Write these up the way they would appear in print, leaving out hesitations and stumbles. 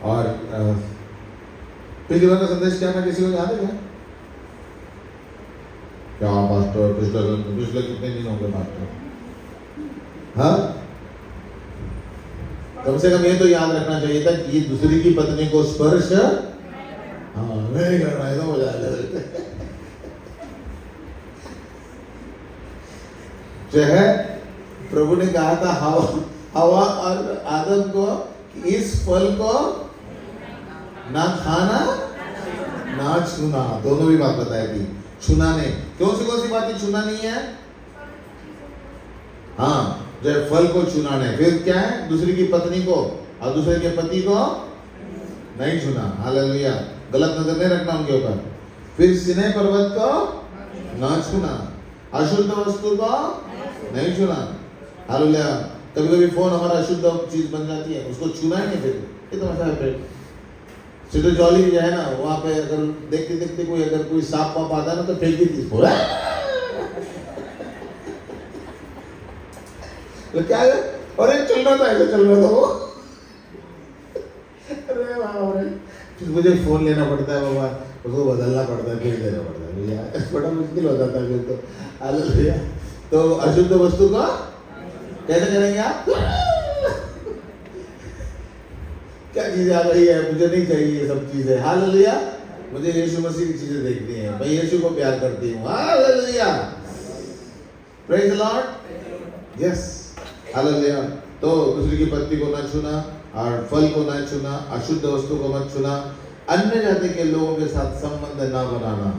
और पिछली बार का संदेश क्या था, किसी को याद है क्या? क्या पास्टर, पिछले कितने दिन हो गए पास्टर? हाँ, कम से कम ये तो याद रखना चाहिए था कि दूसरी की पत्नी को स्पर्श नहीं करना है, तो हो जाएगा। जो है प्रभु ने कहा था हवा और आदम को इस फल को ना खाना ना छूना, दोनों भी बात बताई थी। छूना नहीं, कौन सी बात छूना नहीं है? हाँ, जो फल को छूना नहीं। फिर क्या है? दूसरी की पत्नी को और दूसरे के पति को नहीं छूना। हालेलुया, गलत नजर नहीं रखना उनके ऊपर। फिर सिनै पर्वत को ना छूना, अशुद्ध वस्तु को नहीं छूना। हालेलुया, कभी कभी फोन हमारा अशुद्ध चीज बन जाती है, उसको छूना ही नहीं। फिर ये तो मतलब है सिद्धू जॉली जो है ना, वहाँ पे अगर देखते देखते कोई सांप वाप आता है ना, तो फेंक दी थी तो क्या है? अरे चल रहा था, ऐसे चल रहा था वो। अरे बाप रे, फिर मुझे फोन लेना पड़ता है बाबा, उसको बदलना पड़ता है, फिर देना पड़ता है भैया, बड़ा मुश्किल हो जाता है फिर तो। हालेलुया, तो अशुद्ध वस्तु का कैसे करेंगे आप? क्या चीजें आ रही है, मुझे नहीं चाहिए ये सब चीजें। हालेलुया, मुझे यीशु मसीह की चीजें देखनी है, मैं यीशु को प्यार करती हूँ। Hallelujah, praise the Lord. Yes, hallelujah. तो दूसरी की पत्नी को ना छूना और फल को ना छूना, अशुद्ध वस्तु को मत छूना, अन्य जाति के लोगों के साथ संबंध ना बनाना,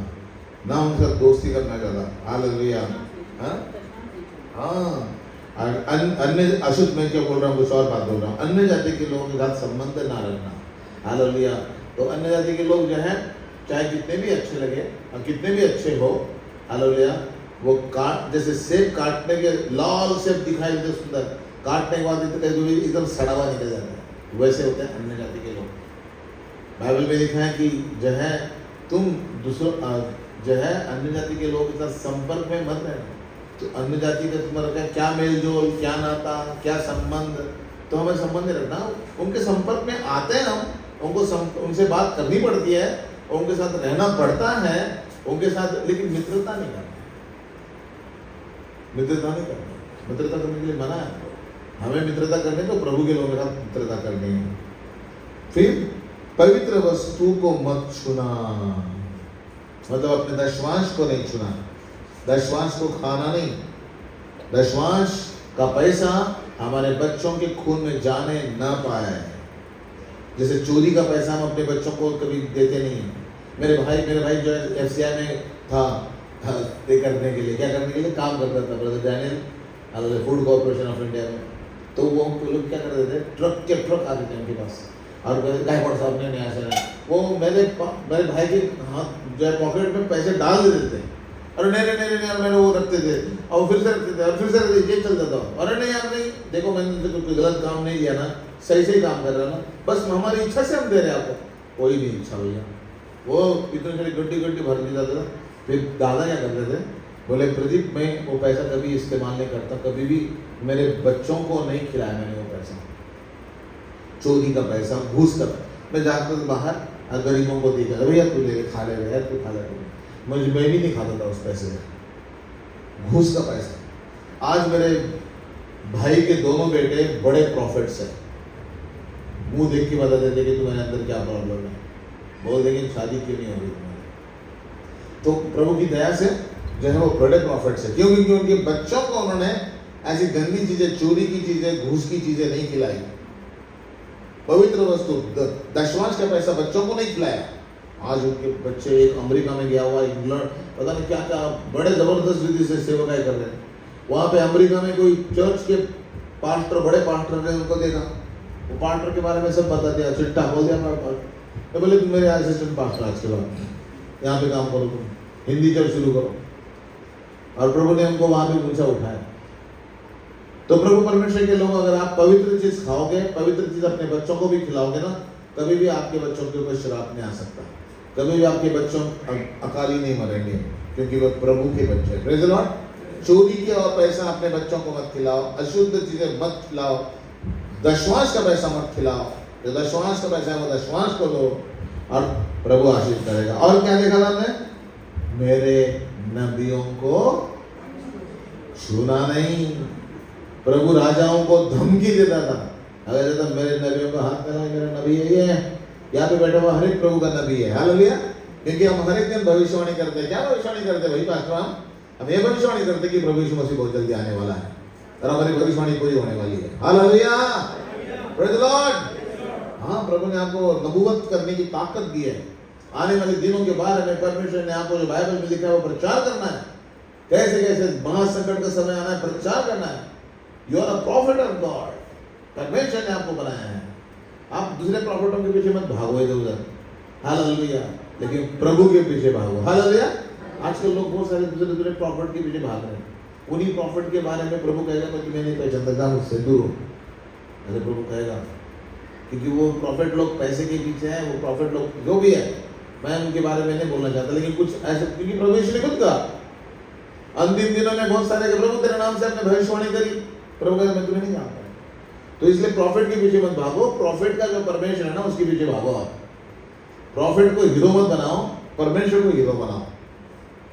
ना उनके साथ दोस्ती करना ज्यादा। हालेलुया, हाँ। अन्य अशुद्ध, मैं क्या बोल रहा हूँ, कुछ और बात बोल रहा हूँ। अन्य जाति के लोगों के साथ संबंध ना रखना। हालेलुया, तो अन्य जाति के लोग जो है, चाहे कितने भी अच्छे लगे और कितने भी अच्छे हो, हालेलुया, वो जैसे सेब काटने के लाल सेब दिखाई देते सुंदर, काटने के बाद एकदम सड़ा हुआ निकल जाता है, वैसे होते हैं अन्य जाति के लोग। बाइबल में लिखा है कि जो है तुम दूसरों जो है अन्य जाति के लोगों के साथ संपर्क में मत रहना। तो अन्य जाति का तुम्हारा क्या मेल जोल, क्या नाता, क्या संबंध, तो हमें संबंध नहीं रखना। उनके संपर्क में आते हैं हम, उनसे बात करनी पड़ती है, उनके साथ रहना पड़ता है, उनके साथ, लेकिन मित्रता नहीं करना। मित्रता नहीं करना, मित्रता करने के लिए मना है। हमें मित्रता करनी तो प्रभु के लोगों के साथ मित्रता करनी है। फिर पवित्र वस्तु को मत छूना, मतलब अपने दशवांश को नहीं छूना। दशवांश को खाना नहीं, दशवांश का पैसा हमारे बच्चों के खून में जाने ना पाए। जैसे चोरी का पैसा हम अपने बच्चों को कभी देते नहीं। मेरे भाई जो है FCI में था, पे करने के लिए, क्या करने के लिए काम करता था, brother Daniel, food corporation of India में। तो वो लोग क्या करते थे, ट्रक के ट्रक आते थे उनके पास, और गायकवाड़ साहब ने नया से वो मेरे भाई के हाथ जो है पॉकेट में पैसे डाल देते थे। अरे नहीं, मैंने वो रखते थे, और फिर से रखते थे, और फिर से ये चल जाता। अरे नहीं यार नहीं, देखो मैंने तो कोई गलत काम नहीं किया ना, सही काम कर रहा ना, बस हमारी इच्छा से हम दे रहे हैं आपको। कोई नहीं इच्छा भैया, वो इतनी सारी गड्डी भर दी जाता था। फिर दादा क्या करते थे, बोले प्रदीप मैं वो पैसा कभी इस्तेमाल नहीं करता, कभी भी मेरे बच्चों को नहीं खिलाया मैंने वो पैसा, चोरी का पैसा, घूस का। मैं जाता था बाहर, गरीबों को देखा, भैया तू ले खा ले भैया, तू खा ले। मैं भी नहीं खाता था उस पैसे में, घूस का पैसा। आज मेरे भाई के दोनों बेटे बड़े प्रॉफिट्स हैं, मुंह देख के बता देते कि तुम्हारे अंदर क्या प्रॉब्लम है, बोल देंगे शादी क्यों नहीं हो रही तुम्हारी। तो प्रभु की दया से जो है वो बड़े प्रॉफिट्स है। क्यों? क्योंकि उनके बच्चों को उन्होंने ऐसी गंदी चीजें, चोरी की चीजें, घूस की चीजें नहीं खिलाई। पवित्र वस्तु, दशवांश का पैसा बच्चों को नहीं खिलाया। आज उनके बच्चे एक अमेरिका में गया हुआ, इंग्लैंड, पता नहीं क्या क्या बड़े जबरदस्त रीति से सेवकाई कर रहे हैं। वहां पे अमेरिका में कोई चर्च के पास्टर, बड़े पास्टर ने उनको देखा, वो पास्टर के बारे में सब बता दिया, चिट्ठा बोल दिया हमारे पास। तो बोले तुम मेरे असिस्टेंट पास्टर आज के बाद यहाँ पे काम करो, तुम हिंदी चर्च शुरू करो। और प्रभु ने हमको वहां पे ऊंचा उठाया। तो प्रभु परमेश्वर के लोग, अगर आप पवित्र चीज खाओगे, पवित्र चीज अपने बच्चों को भी खिलाओगे ना, कभी भी आपके बच्चों के ऊपर श्राप नहीं आ सकता, कभी भी आपके बच्चों अकाली नहीं मरेंगे, क्योंकि वो प्रभु के बच्चे हैं। Praise the Lord. चोरी के और पैसा अपने बच्चों को मत खिलाओ, अशुद्ध चीजें मत खिलाओ, दशवांश का पैसा मत खिलाओ, जो दशवांश का पैसा है वो दशवांश को दो और प्रभु आशीष करेगा। और क्या देखा था हमने? मेरे नबियों को छूना नहीं। प्रभु राजाओं को धमकी देता था, अगर ये तो मेरे नबियों का हाथ में मेरा नबी है, ये यहाँ पे बैठा हुआ हर एक प्रभु का नबी है। हालेलुया। क्योंकि हम हर एक दिन भविष्यवाणी करते हैं। क्या भविष्यवाणी करते हैं भाई पास्टर? हम ये भविष्यवाणी करते हैं कि प्रभु यीशु मसीह बहुत जल्दी आने वाला है और हमारी भविष्यवाणी पूरी होने वाली है। Hallelujah, praise the Lord. हाँ, प्रभु ने आपको नबूवत करने की ताकत दी है। आने वाले दिनों के बारे में परमेश्वर ने आपको जो बाइबल में लिखा है वो प्रचार करना है। कैसे कैसे महासंकट का समय आना है, प्रचार करना है। You are a prophet of God. परमेश्वर ने आपको बनाया है। आप दूसरे प्रॉफिटों के पीछे मत भागो इधर उधर। हालेलुया। लेकिन प्रभु के पीछे भागो। हालेलुया। आजकल लोग बहुत सारे दूसरे प्रॉफिट के पीछे भाग रहे हैं। उन्हीं प्रॉफिट के बारे में प्रभु कहेगा मैं तुम्हें नहीं पहचानता, मुझसे दूर हो, ऐसे प्रभु कहेगा। क्योंकि वो प्रॉफिट लोग पैसे के पीछे हैं, वो प्रॉफिट लोग जो भी है, मैं उनके बारे में नहीं बोलना चाहता, लेकिन कुछ ऐसे, क्योंकि प्रभु यीशु ने खुद कहा अंतिम दिनों में बहुत सारे प्रभु तेरे नाम से अपने भविष्यवाणी करी, प्रभु कहेगा मैं तुम्हें नहीं जानता। तो इसलिए प्रॉफिट के पीछे मत भागो, प्रॉफिट का जो परमेश्वर है ना उसके पीछे भागो। आप प्रॉफिट को हीरो मत बनाओ, परमेश्वर को हीरो बनाओ।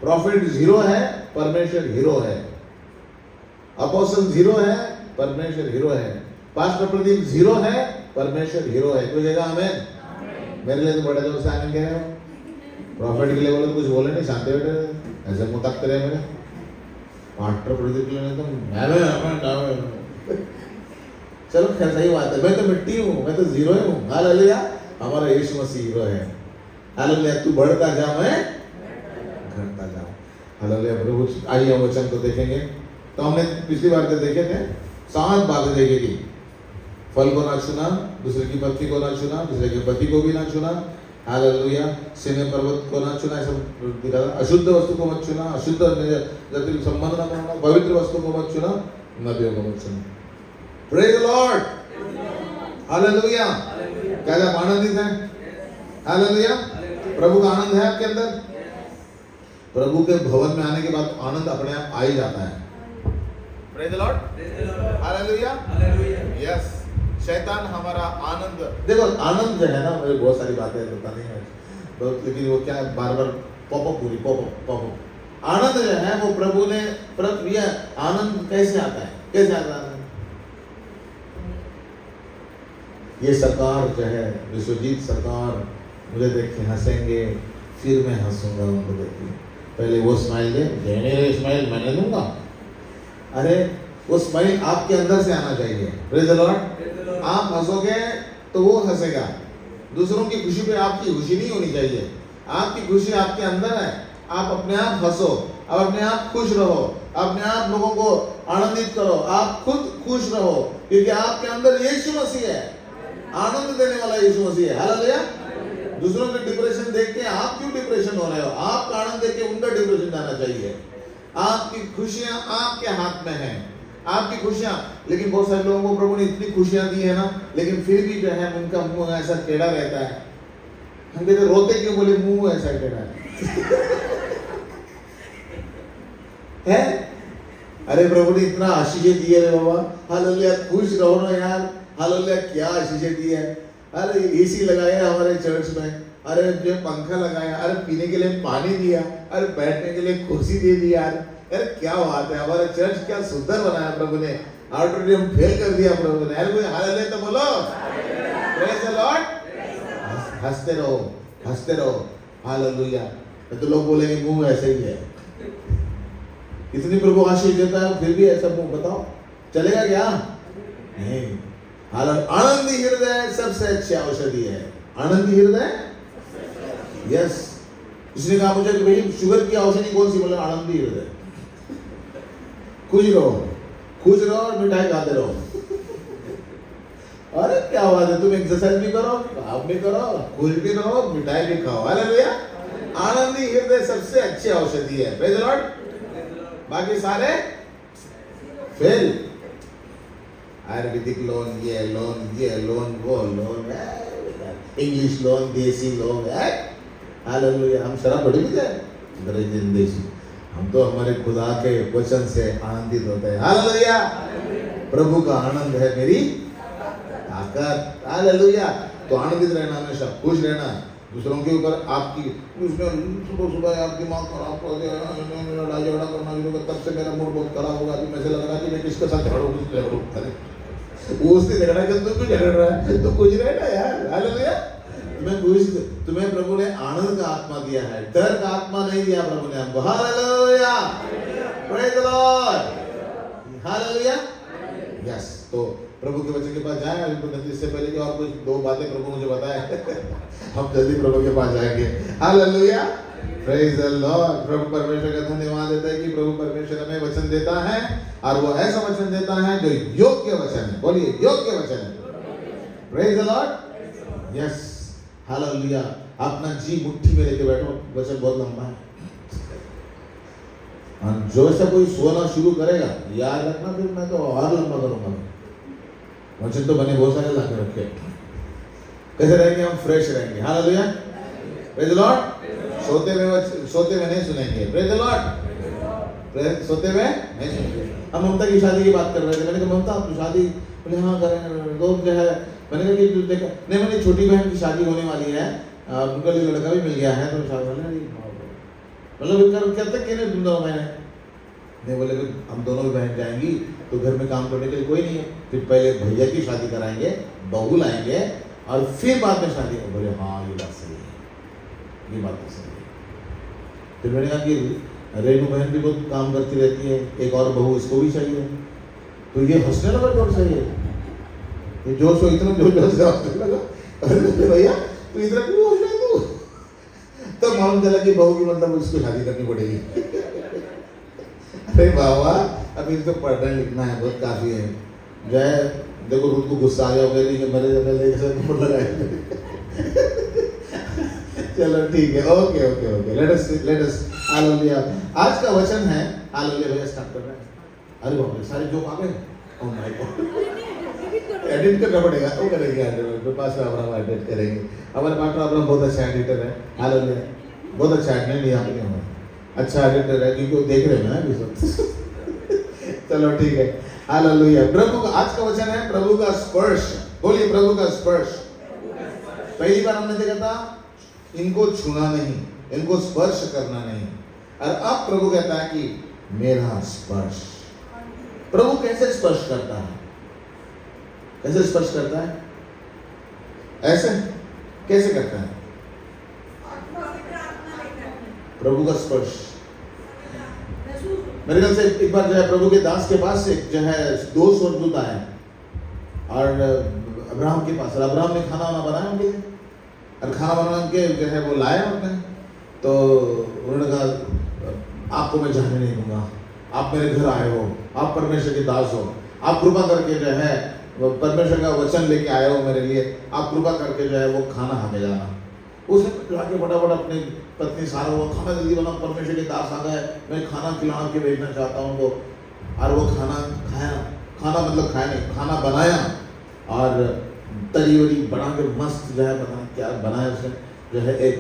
प्रॉफिट जीरो है, परमेश्वर हीरो है। अपोस्टल जीरो है, परमेश्वर हीरो है। पास्टर प्रदीप जीरो है, परमेश्वर हीरो है। कोई कहेगा आमीन? मेरे लिए तो बड़ा जोर से आमीन कह रहे हो। प्रॉफिट के लिए बोले तो कुछ बोले नहीं, शांति बैठे ऐसे मुँह तकते रहे मेरे। पास्टर प्रदीप के लिए तो चलो खैर सही बात है, मैं तो मिट्टी हूँ, मैं तो जीरो ही हूँ। हालेलुया। हमारा यीशु मसीह हीरो है। हालेलुया। तू बढ़ता जा, मैं घटता जाऊं। हालेलुया। प्रभु आइए हम वचन को देखेंगे। तो हमने पिछली बार तो देखे थे 7 बातें देखी थी। फल को ना छूना, दूसरे की पत्नी को ना छूना, दूसरे के पति को भी ना छूना। हालेलुया। सिने पर्वत को ना छूना, ऐसा दिखा था। अशुद्ध वस्तु को मत छूना, अशुद्ध जटिल संबंध ना बनाना, पवित्र वस्तु को मत छूना, नबियों को मत छूना। Praise the Lord. हालेलुया। क्या आप आनंदित हैं? हालेलुया। प्रभु का आनंद है आपके अंदर। प्रभु के भवन में आने के बाद आनंद अपने आप आ ही जाता है। Praise the Lord. Hallelujah. Yes. शैतान हमारा आनंद, देखो आनंद जो है ना, मेरे बहुत सारी बातें पता नहीं है बहुत, लेकिन वो क्या बार बार पॉपअप पूरी पॉपअप। आनंद जो है वो प्रभु ने आनंद कैसे आता है? कैसे आता है? ये सरकार जो है, विश्वजीत सरकार मुझे देख के हंसेंगे, फिर मैं हंसूंगा उनको देख के। पहले वो स्माइल दे, स्माइल मैंने दूंगा। अरे वो स्माइल आपके अंदर से आना चाहिए। Praise the Lord. आप हंसोगे तो वो हंसेगा। दूसरों की खुशी पे आपकी खुशी नहीं होनी चाहिए। आपकी खुशी आपके अंदर है। आप अपने आप हंसो, आप अपने आप खुश रहो, अपने आप लोगों को आनंदित करो, आप खुद खुश रहो, क्योंकि आपके अंदर यीशु मसीह है। आनंद देने वाला यीशु मसीह है। हालेलुया। दूसरों के डिप्रेशन देख के आप क्यों डिप्रेशन हो रहे हो? आपका आनंद देख के उनका डिप्रेशन जाना चाहिए। आपकी खुशियां आपके हाथ में हैं, आपकी खुशियां। लेकिन बहुत सारे लोगों को प्रभु ने इतनी खुशियां दी है ना, लेकिन फिर भी जो है उनका मुंह ऐसा टेढ़ा रहता है। हम कहते रोते क्यों? बोले मुंह ऐसा टेढ़ा है। अरे प्रभु ने इतना आशीष दी है बाबा। हालेलुया। खुश रहो ना यार। हालेलुया। क्या आशीष दी है। अरे एसी लगाया हमारे चर्च में, अरे जो पंखा लगाया, अरे पीने के लिए पानी दिया, अरे बैठने के लिए कुर्सी दे दी यार। अरे क्या बात है, हमारा चर्च क्या सुंदर बनाया प्रभु ने। ऑडिटोरियम फेल कर दिया प्रभु ने। अरे हालेलुया तो बोलो। Praise the Lord. हंसते रहो, हंसते रहो। हालेलुया। तो लोग बोलेंगे मुंह ऐसे ही है। इतनी प्रभु आशीष देता है फिर भी ऐसा मुंह, बताओ चलेगा क्या? नहीं। आनंदी हृदय सबसे अच्छी औषधि है। आनंदी हृदय, यस। इसने कहा मुझे कि भाई शुगर की औषधि कौन सी? बोले आनंदी हृदय। खुश रहो, खुश रहो और मिठाई खाते रहो। अरे क्या बात है, तुम एक्सरसाइज भी करो, आप भी करो, खुश भी रहो, मिठाई भी खाओ। हालेलुया। आनंदी हृदय सबसे अच्छी औषधि है। Praise the Lord. बाकी सारे फेल। आयुर्वेदिक लोन, ये लोन, वो लोन है, इंग्लिश लोन, देसी लोन है। हालेलुया। हम शराब बड़ी भी जाए अंग्रेजी देसी, हम तो हमारे खुदा के वचन से आनंदित होते हैं। हालेलुया। प्रभु का आनंद है मेरी ताकत। ताकत। हालेलुया। तो आनंदित रहना, हमेशा खुश रहना, दूसरों के ऊपर आपकी सुबह सुबह आप दिमाग खराब कर दिया, लड़ाई झगड़ा करना शुरू कर, तब से मेरा मूड बहुत खराब होगा, अभी मुझे लग रहा है कि मैं किसके साथ झगड़ूं। वो उससे झगड़ा कर, तू क्यों झगड़ रहा है? तो कुछ रहना यार। हालेलुया। तुम्हें प्रभु ने आनंद का आत्मा दिया है, डर का आत्मा नहीं दिया प्रभु ने हमको। Hallelujah, praise the Lord, hallelujah. Yes, तो प्रभु के वचन के पास जाएं। इससे पहले कि और कुछ दो बातें प्रभु मुझे बताए हम जल्दी प्रभु के पास जाएंगे। Hallelujah, praise the Lord. प्रभु परमेश्वर का धन्यवाद देता है कि प्रभु परमेश्वर हमें वचन देता है, और वो ऐसा वचन देता है जो योग्य वचन है। बोलिए, योग्य वचन है। Praise the Lord. Yes, hallelujah. अपना जी मुट्ठी में लेके बैठो, वचन बहुत लंबा है। जो ऐसा कोई सोना शुरू करेगा, याद रखना फिर मैं तो और लंबा करूंगा। वचन तो मैंने बहुत सारे लाके रखे। कैसे रहेंगे हम? फ्रेश रहेंगे। Hallelujah, praise the Lord. सोते में नहीं सुनेंगे। Praise the Lord. सोते में नहीं सुनेंगे। हम ममता की शादी की बात कर रहे थे। मैंने कहा ममता आप शादी, बोले हाँ करेंगे। दोस्त जो है, मैंने कहा कि देखा नहीं, मेरी छोटी बहन की शादी होने वाली है, उनका लिए लड़का भी मिल गया है, तो शादी मतलब कहते कि नहीं तुम दोनों बहन नहीं, बोले हम दोनों भी बहन जाएंगी तो घर में काम करने के लिए कोई नहीं है, फिर पहले भैया की शादी कराएंगे, बहू लाएंगे और फिर बाद में शादी। बोले हाँ ये बात सही है, ये बात तो सही है। फिर मैंने कहा कि रेणु बहन भी बहुत काम करती रहती है, एक और बहू इसको भी चाहिए। तो ये हंसने लगा, जोर से ये जोश हो, इतना जोर से हंसने लगा। भैया तू इतना क्यों हंस रहा तू? तो मालूम चला कि बहू की मतलब उसको शादी करनी पड़ेगी। अरे बाबा, अभी तो पढ़ना लिखना है, बहुत काफी है। जो है देखो, खुद को गुस्सा आ जाओगे कि मेरे चलो ठीक है, okay okay okay, let us hallelujah. आज का वचन है, हालेलुया। भैया स्टार्ट कर रहे हैं। अरे बाप रे, सारे जोक आ गए। ओह माय गॉड, एडिट करना पड़ेगा। वो करेंगे, एडिट पास में अब्राहम एडिट करेंगे। हमारे पास अब्राहम बहुत अच्छा एडिटर है। हालेलुया, बहुत अच्छा एडिटर नहीं आपके हमारे अच्छा एडिटर है, क्योंकि वो देख रहे हैं ना अभी सब। चलो ठीक है, हालेलुया। प्रभु का आज का वचन है प्रभु का स्पर्श। बोलिए, प्रभु का स्पर्श। पहली बार हमने देखा था इनको छूना नहीं, इनको स्पर्श करना नहीं, और अब प्रभु कहता है कि मेरा स्पर्श। प्रभु कैसे स्पर्श करता है? कैसे स्पर्श करता है? ऐसे कैसे करता है प्रभु का स्पर्श? मेरे ख्याल से एक बार जो है प्रभु के दास के पास से जो है 2 स्वर्गदूत आए और अब्राहम के पास, और अब्राहम ने खाना वाना बनाया उनके लिए, और खाना बना के जो है वो लाए उन्होंने। तो उन्होंने कहा आपको मैं जाने नहीं दूंगा, आप मेरे घर आए हो, आप परमेश्वर के दास हो, आप कृपा करके जो है परमेश्वर का वचन लेके आए हो मेरे लिए, आप कृपा करके जो है वो खाना हमें जाना। उसने जाके फटाफट अपनी पत्नी सारा वो खाना जल्दी बना, परमेश्वर के दास आ गए, मैं खाना खिला के भेजना चाहता हूँ उनको। और वो खाना खाया, खाना मतलब खाया नहीं, खाना बनाया और तरी वरी बना के मस्त जो है बना, क्या बनाया उसने जो है एक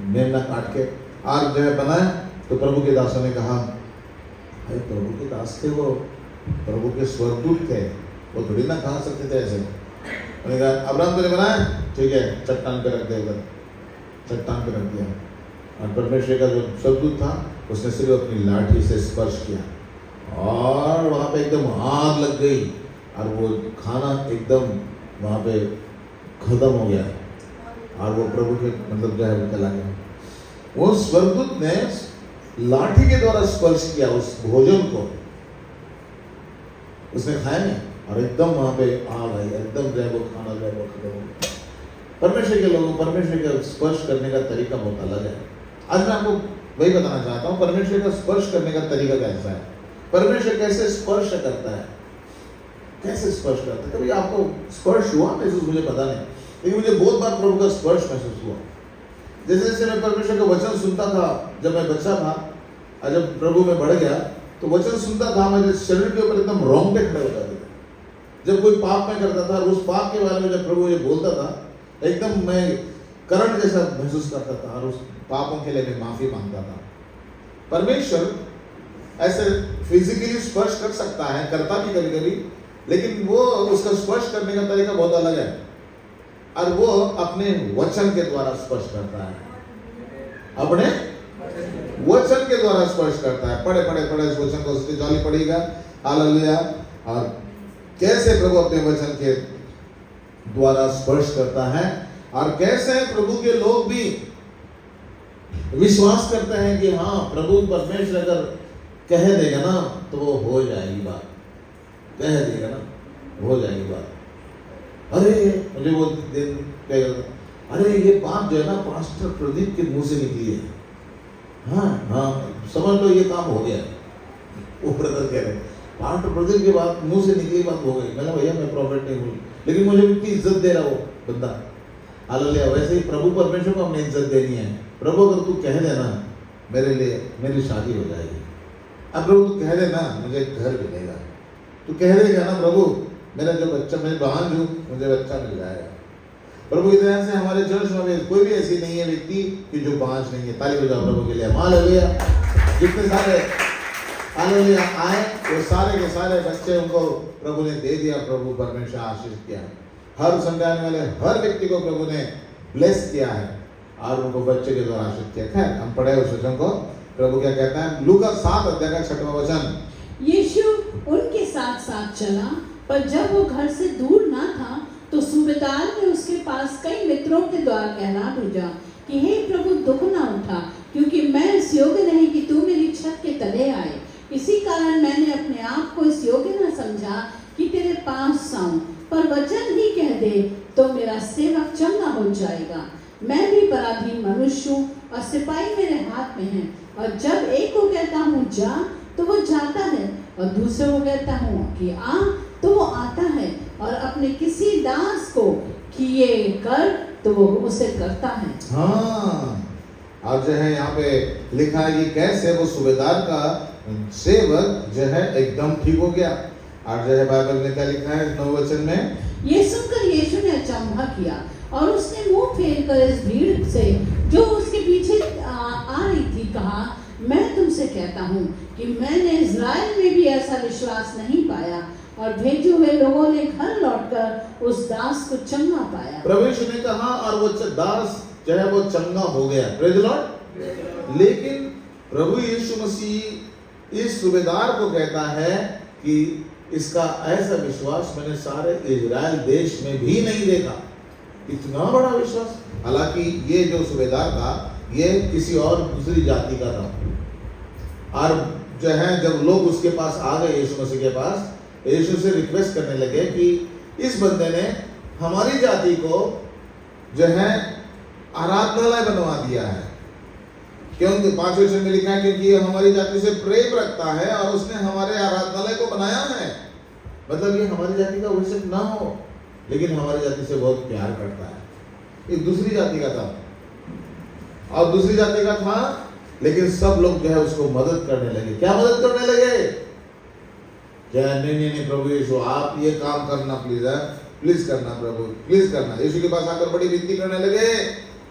मेमना काट के और जो है बनाया। तो प्रभु के दासों ने कहा, अरे प्रभु के दास थे वो, प्रभु के स्वर्गदूत थे, वो थोड़ी ना खा सकते थे ऐसे। उन्होंने कहा अब्राहम तुमने बनाया, ठीक है, चट्टान पे रख दे, उधर चट्टान पे रख दिया। और परमेश्वर का जो स्वर्गदूत था उसने सिर्फ अपनी लाठी से स्पर्श किया और वहाँ पे एकदम आग लग गई और वो खाना एकदम वहाँ पे खत्म हो गया और वो प्रभु के मतलब जो है वो चला गया। वो स्वर्गदूत ने लाठी के द्वारा स्पर्श किया उस भोजन को, उसने खाया नहीं और एकदम वहाँ पे आग आई, एकदम जो है वो खाना जो है वो खत्म हो गया। परमेश्वर के लोगों, परमेश्वर का स्पर्श करने का तरीका बहुत अलग है। आज मैं आपको वही बताना चाहता हूँ, परमेश्वर का स्पर्श करने का तरीका कैसा है, परमेश्वर कैसे स्पर्श करता है, कैसे स्पर्श करता है। कभी आपको स्पर्श हुआ महसूस? मुझे पता नहीं, लेकिन मुझे बहुत बार प्रभु का स्पर्श महसूस हुआ। जैसे जैसे मैं परमेश्वर का वचन सुनता था जब मैं बच्चा था और जब प्रभु में बढ़ गया तो वचन सुनता था, मेरे शरीर के ऊपर एकदम रोंगटे खड़े हो जाते थे। जब कोई पाप मैं करता था, उस पाप के बारे में जब प्रभु मुझे बोलता था, एकदम मैं करंट जैसा महसूस करता था और उस पापों के लिए मैं माफी मांगता था। परमेश्वर ऐसे फिजिकली स्पर्श कर सकता है, करता भी कभी कभी, लेकिन वो उसका स्पर्श करने का तरीका बहुत अलग है, और वो अपने वचन के द्वारा स्पर्श करता है, अपने वचन के द्वारा स्पर्श करता है। पढ़े पढ़े पढ़े इस वचन को, उसकी जॉली पढ़ेगा, हालेलुया। और कैसे प्रभु अपने वचन के द्वारा स्पर्श करता है, और कैसे प्रभु के लोग भी विश्वास करते हैं कि हाँ, प्रभु परमेश्वर अगर कह देगा ना तो वो हो जाएगी बात, कह देगा ना हो जाएगी बात। अरे मुझे वो दिन कहेगा, अरे ये बात जो है ना पास्टर प्रदीप के मुंह से निकली है, हाँ हाँ समझ लो ये काम हो गया। वो ब्रदर कह रहे पास्टर प्रदीप की बात मुंह से निकली बात हो गई। मैंने भैया मैं प्रॉफिट नहीं हूँ, लेकिन मुझे उतनी इज्जत दे रहा वो बंदा, हालेलुया। वैसे ही प्रभु परमेश्वर को हमने इज्जत देनी है। प्रभु अगर तू कह देना मेरे लिए मेरी शादी हो जाएगी, अब प्रभु तू कह देना मुझे घर मिलेगा, तू कह देगा ना प्रभु मेरा जो बच्चा, मैं बांझ हूँ मुझे बच्चा मिल जाएगा। प्रभु की तरह से हमारे चर्च में कोई भी ऐसी नहीं है व्यक्ति कि जो बांझ नहीं है। ताली बजाओ प्रभु के लिए, हालेलुया। जितने सारे हालेलुया आए वो सारे के सारे बच्चे उनको प्रभु ने दे दिया, प्रभु परमेश्वर आशीष किया। हर संडे आने वाले हर व्यक्ति को प्रभु ने ब्लेस किया है और उनको बच्चे के द्वारा आशीष किया। खैर हम पढ़े उस वचन को, प्रभु क्या कहता है, लूका 7 अध्याय का 6वां वचन। यीशु उनके साथ साथ चला, पर जब वो घर से दूर ना था तो सूबेदार ने उसके पास कई मित्रों के द्वारा कहला भेजा कि हे प्रभु दुख ना उठा, क्योंकि मैं इस योग्य नहीं कि तू मेरी छत के तले आए। इसी कारण मैंने अपने आप को इस योग्य न समझा कि तेरे पास आऊं, पर वचन ही कह दे तो मेरा सेवक चंगा हो जाएगा। मैं भी पराधीन मनुष्य हूँ और सिपाही मेरे हाथ में है, और जब एक को कहता हूँ जा तो वो जाता है, और दूसरे को कहता हूँ कि आ तो वो आता है, और अपने किसी दास को कि ये कर तो वो उसे करता है। हाँ, और जो है यहाँ पे लिखा है कि कैसे वो सूबेदार का सेवक जो है एकदम ठीक हो गया। और जो है बाइबल में क्या लिखा है 9 वचन में, ये सुनकर यीशु ने अचंभा किया और उसने मुंह फेर कर इस भीड़ से जो उसके पीछे आ रही थी कहा, मैं तुमसे कहता हूँ कि मैंने इज़राइल में भी ऐसा विश्वास नहीं पाया। और भेजे हुए लोगों ने घर लौटकर उस दास को चंगा पाया। प्रभु यीशु ने कहा और वो दास जो है वो चंगा हो गया, प्रेज़ द लॉर्ड। लेकिन प्रभु यीशु मसीह इस सूबेदार को कहता है कि इसका ऐसा विश्वास मैंने सारे इजराइल देश में भी नहीं देखा। इतना बड़ा विश्वास, हालांकि ये जो सूबेदार था ये किसी और दूसरी जाति का था। और जो है जब लोग उसके पास आ गए यीशु मसीह के पास, यीशु से रिक्वेस्ट करने लगे कि इस बंदे ने हमारी जाति को जो है आराधनालय बनवा दिया है। क्योंकि 5 वचन में लिखा है क्योंकि ये हमारी जाति से प्रेम रखता है और उसने हमारे आराधनालय को बनाया है। मतलब ये हमारी जाति का वर्शिप ना हो, लेकिन हमारी जाति से बहुत प्यार करता है। ये दूसरी जाति का था और दूसरी जाति का था, लेकिन सब लोग जो है उसको मदद करने लगे। क्या मदद करने लगे? नहीं प्रभु यीशु आप ये काम करना प्लीज है, प्लीज करना प्रभु, प्लीज करना। यीशु के पास आकर बड़ी विनती करने लगे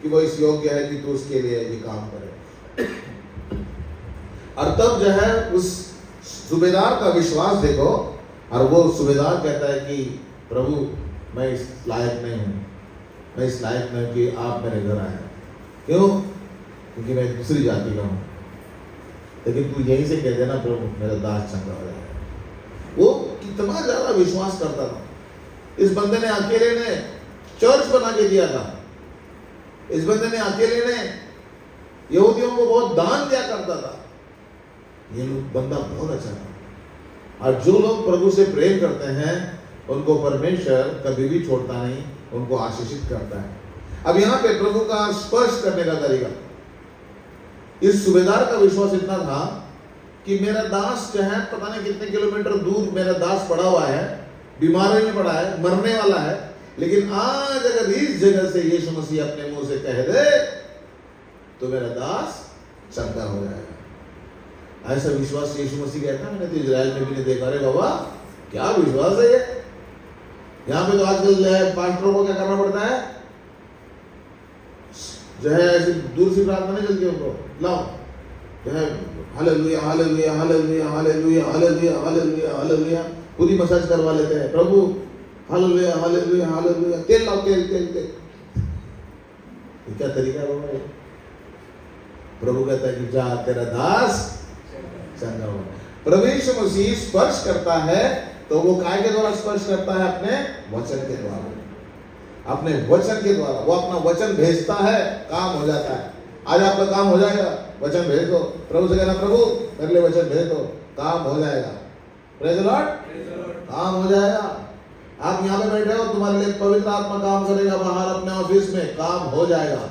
कि वो इस योग्य है कि तू उसके लिए ये काम करे। और तब जो है उस सूबेदार का विश्वास देखो, और वो सूबेदार कहता है कि प्रभु मैं इस लायक नहीं हूँ, मैं इस लायक नहीं कि आप मेरे घर आए। क्यों? क्योंकि मैं दूसरी जाति का हूँ, लेकिन तू यहीं से कह देना प्रभु मेरा दास चंगा हो जाएगा। वो कितना ज्यादा विश्वास करता था। इस बंदे ने अकेले ने चर्च बना के दिया था। इस बंदे ने अकेले ने यहूदियों को बहुत दान दिया करता था। ये बंदा बहुत अच्छा था। और जो लोग प्रभु से प्रेम करते हैं उनको परमेश्वर कभी भी छोड़ता नहीं, उनको आशीषित करता है। अब यहाँ पे प्रभु का स्पर्श करने का तरीका, इस सूबेदार का विश्वास इतना था कि मेरा दास जो है पता नहीं कितने किलोमीटर दूर मेरा दास पड़ा हुआ है, बीमारी में पड़ा है, मरने वाला है, लेकिन आज अगर इस जगह से यीशु मसीह अपने मुंह से कह दे तो मेरा दास चंगा हो जाएगा। ऐसा विश्वास यीशु मसीह कहता है मैंने तो इजराइल में भी नहीं देखा। अरे बाबा क्या विश्वास है ये। यहाँ पे तो आजकल पास्टरों को क्या करना पड़ता है, जो है ऐसी दूर से प्रार्थना नहीं चलती उनको, लाओ जो है hallelujah hallelujah hallelujah hallelujah hallelujah hallelujah hallelujah, पूरी मसाज करवा लेते हैं, प्रभु हालेलुया हालेलुया हालेलुया, तेल लाओ, तेल तेल तेल। ये क्या तरीका है बाबा ये? प्रभु कहता है कि जा तेरा दास चंगा हो। प्रभु यीशु मसीह स्पर्श करता है तो वो काय के द्वारा स्पर्श करता है? अपने वचन के द्वारा, अपने वचन के द्वारा। वो अपना वचन भेजता है, काम हो जाता है। आज आपका काम हो जाएगा, वचन भेज दो। प्रभु से कहना, प्रभु मेरे लिए वचन भेज दो, काम हो जाएगा। प्रेज़ द लॉर्ड, काम हो जाएगा। आप यहाँ पे बैठे हो, तुम्हारे लिए पवित्र आत्मा काम करेगा, बाहर अपने ऑफिस में काम हो जाएगा।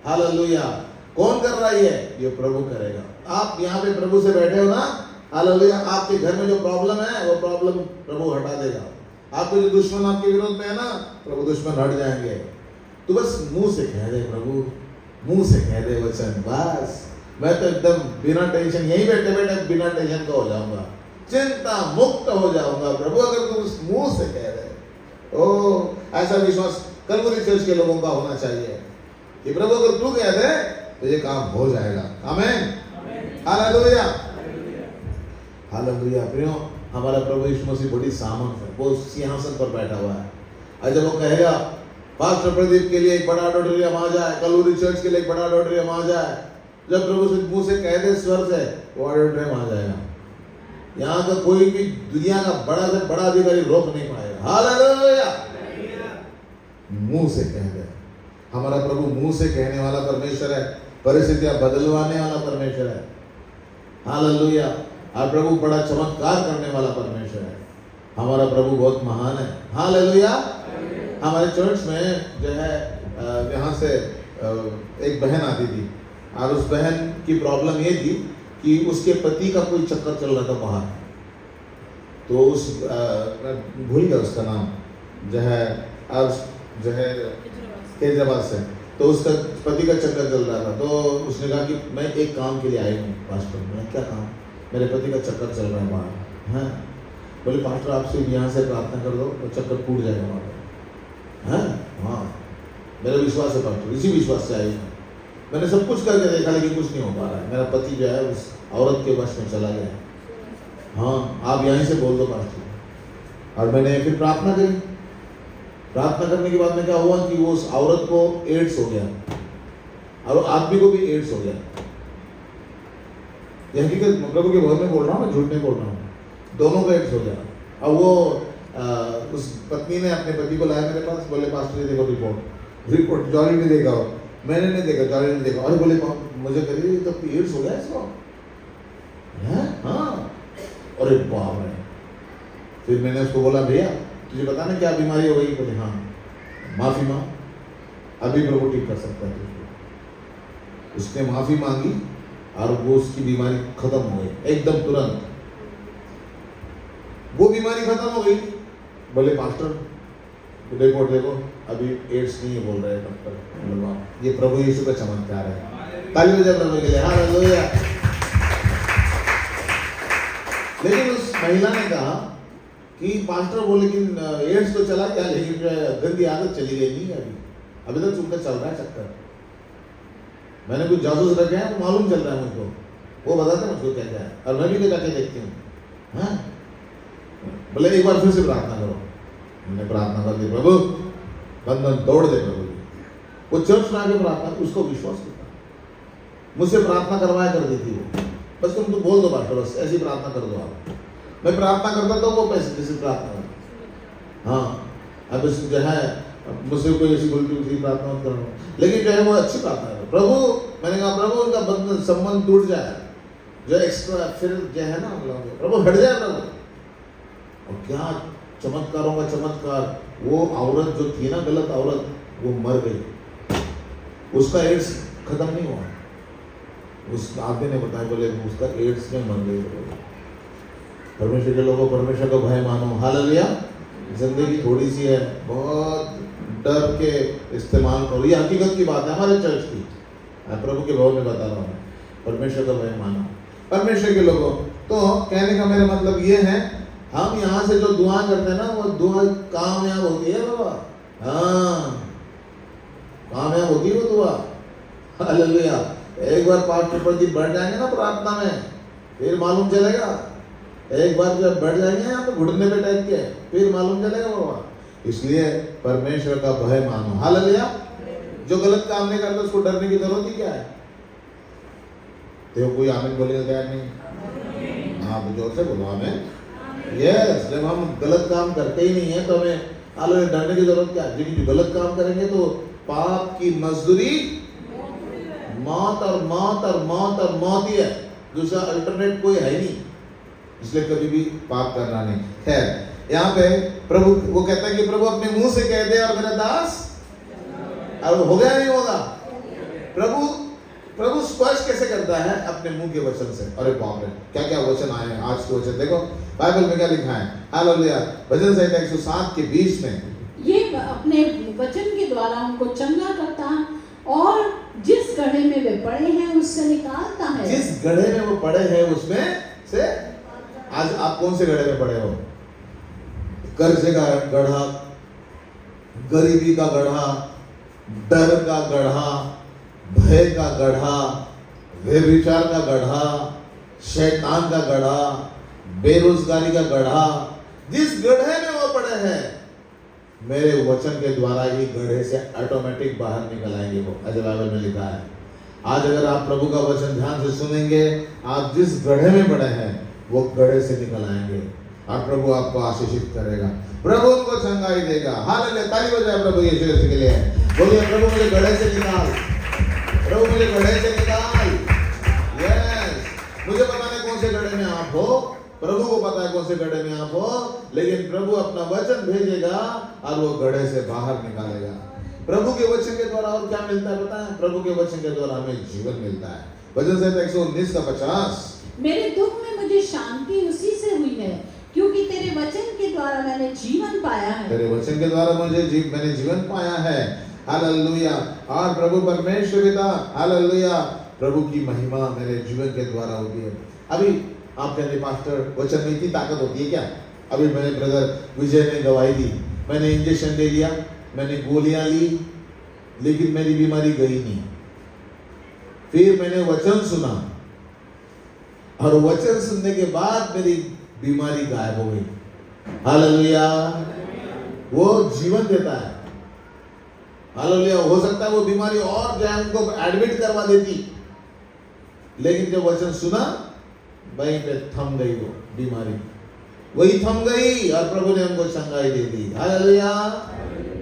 हालेलुया। कौन कर रहा है ये प्रभु करेगा। आप यहाँ पे प्रभु से बैठे हो ना, हालेलुया। आपके घर में जो प्रॉब्लम है वो प्रॉब्लम प्रभु हटा देगा। आपके जो दुश्मन आपके विरोध में है ना, प्रभु दुश्मन हट जाएंगे। तो बस मुंह से कह दे प्रभु, मुंह से कह दे वचन, बस मैं तो एकदम बिना टेंशन, यहीं बैठे बैठे बिना टेंशन का हो जाऊंगा, चिंता मुक्त हो जाऊंगा प्रभु, अगर तू उस मुंह से कह दे। ओ, ऐसा विश्वास कलवरी चर्च के लोगों का होना चाहिए कि प्रभु अगर तू कह दे तो ये काम हो जाएगा। आमीन, हालेलुया, हालेलुया। प्रियो, हमारा प्रभु यीशु मसीह बड़ी सामर्थ है, वो सिंहासन पर बैठा हुआ है। और जब वो कहेगा पास्टर प्रदीप के लिए एक बड़ा ऑडिटोरियम आ जाए, कलवरी चर्च के लिए एक बड़ा ऑडिटोरियम आ जाए, जब प्रभु से मुंह से कह दे स्वर से, वो ऑडिटोरियम आ जाएगा। यहाँ का कोई भी दुनिया का बड़ा से बड़ा अधिकारी रोक नहीं पाएगा। हालेलुया। मुंह से कह दे। हमारा प्रभु मुंह से कहने वाला परमेश्वर है, परिस्थितियां बदलवाने वाला परमेश्वर है। हालेलुया। और प्रभु बड़ा चमत्कार करने वाला परमेश्वर है। हमारा प्रभु बहुत महान है। हालेलुया। हमारे चर्च में जो है यहाँ से एक बहन आती थी, और उस बहन की प्रॉब्लम ये थी कि उसके पति का कोई चक्कर चल रहा था बाहर। तो उस भूल गया उसका नाम, जो है हैदराबाद से। तो उसका पति का चक्कर चल रहा था। तो उसने कहा कि मैं एक काम के लिए आई हूँ पास्टर। मैं क्या काम? मेरे पति का चक्कर चल रहा है बाहर। हैं? बोले पास्टर आपसे यहाँ से प्रार्थना कर दो तो चक्कर टूट जाएगा वहाँ पर। हैं? हाँ, मेरा विश्वास है पास्टर, इसी विश्वास से आई हूँ। मैंने सब कुछ करके देखा लेकिन कुछ नहीं हो पा रहा है। मेरा पति जो है उस औरत के वश में चला गया। हाँ, आप यहीं से बोल दो पास्टर। और मैंने फिर प्रार्थना करी। प्रार्थना करने के बाद में क्या हुआ कि वो उस औरत को एड्स हो गया और आदमी को भी एड्स हो गया। ये हकीकत प्रभु के भवन में बोल रहा हूँ, मैं झूठ नहीं बोल रहा हूँ। दोनों को एड्स हो गया। अब वो उस पत्नी ने अपने पति को लाया मेरे पास, बोले पास्टर ये देखो रिपोर्ट जॉली ने देखा हो। मैंने नहीं देखा, जॉली ने देखा। और बोले मुझे करिए तब तो एड्स हो गया इसको। हाँ, अरे बाप रे। फिर मैंने उसको बोला भैया तुझे पता ना क्या बीमारी हो गई? बोले हाँ। माफी मांग, अभी प्रभु ठीक कर सकता है तुझको। उसने माफी मांगी और वो उसकी बीमारी खत्म हो गई एकदम तुरंत। वो बीमारी खत्म हो गई। बोले पास्टर रिपोर्ट देखो, अभी एड्स नहीं है बोल रहे डॉक्टर। ये प्रभु यीशु का चमत्कार है। ताली बजाओ प्रभु के लिए। हालेलुया। लेकिन उस महिला ने कहा कि पास्टर बोले कि एड्स तो चला गया लेकिन गंदी आदत चली गई नहीं अभी तक उनका चल रहा है चक्कर। मैंने कुछ जासूस रखे हैं, मालूम चल रहा है मुझको, वो बताते हैं मुझको क्या क्या है और मैं भी जाके देखती हूँ। हाँ, बोले एक बार फिर से प्रार्थना करो। मैंने प्रार्थना कर दी, प्रभु बंधन तोड़ दे प्रभु। वो चर्च में आके प्रार्थना, उसको विश्वास करता, मुझसे प्रार्थना करवाया कर दी थी वो। बस तुम तो बोल दो पास्टर, बस ऐसी प्रार्थना कर दो आप। मैं प्रार्थना करता तो वो पैसे जैसे प्रार्थना करता। हाँ, अब जो है मुझसे कोई ऐसी बोलती उसी प्रार्थना मत करना, लेकिन जो है वो अच्छी प्रार्थना है। प्रभु, मैंने कहा प्रभु उनका बंधन संबंध टूट जाए, जो एक्स्ट्रा फिर जो है ना प्रभु हट जाए प्रभु। और क्या चमत्कारों का चमत्कार, वो औरत जो थी ना गलत औरत, वो मर गई, उसका एड्स खत्म नहीं हुआ। उस आदमी ने बताया, बोले उसका एड्स में मर गई। परमेश्वर के लोगों, परमेश्वर का भय मानो। हालेलुया। जिंदगी थोड़ी सी है, बहुत डर के इस्तेमाल करो। ये हकीकत की बात है हमारे चर्च की, प्रभु के भवन में बता रहा हूँ। परमेश्वर का भय मानो परमेश्वर के लोगों। तो कहने का मेरा मतलब ये है, हम यहाँ से जो दुआ करते हैं ना, वो दुआ कामयाब होती है बाबा। हाँ, कामयाब होती है वो दुआ। हालेलुया। एक बार पास्टर पर जी बढ़ जाएंगे ना प्रार्थना में, फिर मालूम चलेगा। एक बार जब बैठ जाएंगे यहाँ पे घुटने पे टाइप के फिर मालूम चलेगा बाबा। इसलिए परमेश्वर का भय मानो। हालेलुया। जो गलत काम नहीं करता उसको डरने की जरूरत ही क्या है? तो कोई आमीन बोलेगा क्या? नहीं। हाँ जोर से बोलो आमीन। यस, जब हम गलत काम करते ही नहीं है तो हमें हालेलुया डरने की जरूरत क्या है? जो गलत काम करेंगे तो पाप की मजदूरी मौत और मौत और मौत और मौत ही है, दूसरा अल्टरनेट कोई है नहीं। इसलिए कभी भी पाप करना नहीं। खैर यहाँ पे प्रभु वो कहता है कि प्रभु अपने मुंह से कह दे और मेरा दास, अब हो गया नहीं होगा? प्रभु स्पर्श कैसे करता है? अपने मुंह के वचन से। अरे बाप रे, क्या क्या वचन आए हैं आज के वचन। देखो बाइबल में क्या लिखा है। हालेलुया। भजन संहिता 107 के 20 में ये अपने वचन के द्वारा उनको चंगा करता है और जिस गड्ढे में वे पड़े हैं उससे निकालता है। जिस गड्ढे में वो पड़े हैं उसमें से। आज आप कौन से गड्ढे में पड़े हो? कर्ज का गड्ढा, गरीबी का गड्ढा, डर का गड्ढा, भय का गड्ढा, व्यभिचार का गड्ढा, शैतान का गड्ढा, बेरोजगारी का गड्ढा, जिस गड्ढे में वो पड़े हैं मेरे वचन के द्वारा ही गड्ढे से ऑटोमेटिक बाहर निकल आएंगे। वो आज बाइबल में लिखा है। आज अगर आप प्रभु का वचन ध्यान से सुनेंगे, आप जिस गड्ढे में पड़े हैं वो गड्ढे से निकल आएंगे और प्रभु आपको आशीषित करेगा। प्रभु उनको चंगाई देगा। हालेलुया। ताली बजाए प्रभु यीशु के लिए। बोलिए प्रभु मुझे गड्ढे से निकाल, प्रभु मुझे गड्ढे से निकाल। यस, मुझे पता नहीं कौन से गड्ढे में आप हो, प्रभु को पता है कौन से गड्ढे में आप हो, लेकिन प्रभु अपना वचन भेजेगा और वो गड्ढे से बाहर निकालेगा। प्रभु के वचन के द्वारा और क्या मिलता है पता है? प्रभु के वचन के द्वारा हमें जीवन मिलता है। भजन संहिता 119 का 50। मेरे दुख में मुझे शांति उसी से हुई है क्योंकि तेरे वचन के द्वारा मैंने जीवन पाया है। तेरे वचन के द्वारा मैंने जीवन पाया है। हालेलुया। और प्रभु परमेश्वर पिता, हालेलुया, प्रभु की महिमा मेरे जीवन के द्वारा होती है। अभी आप कहते पास्टर वचन में इतनी ताकत होती है क्या? अभी मेरे ब्रदर विजय ने गवाही दी, मैंने इंजेक्शन ले लिया, मैंने गोलियां ली, लेकिन मेरी बीमारी गई नहीं। फिर मैंने वचन सुना और वचन सुनने के बाद मेरी बीमारी गायब हो गई। हालेलुया। वो जीवन देता है। हालेलुया। हो सकता है वो बीमारी और जो है उनको एडमिट करवा देती, लेकिन जब वचन सुना वहीं पे थम गई वो बीमारी, वही थम गई और प्रभु ने हमको चंगाई दे दी। हालेलुया।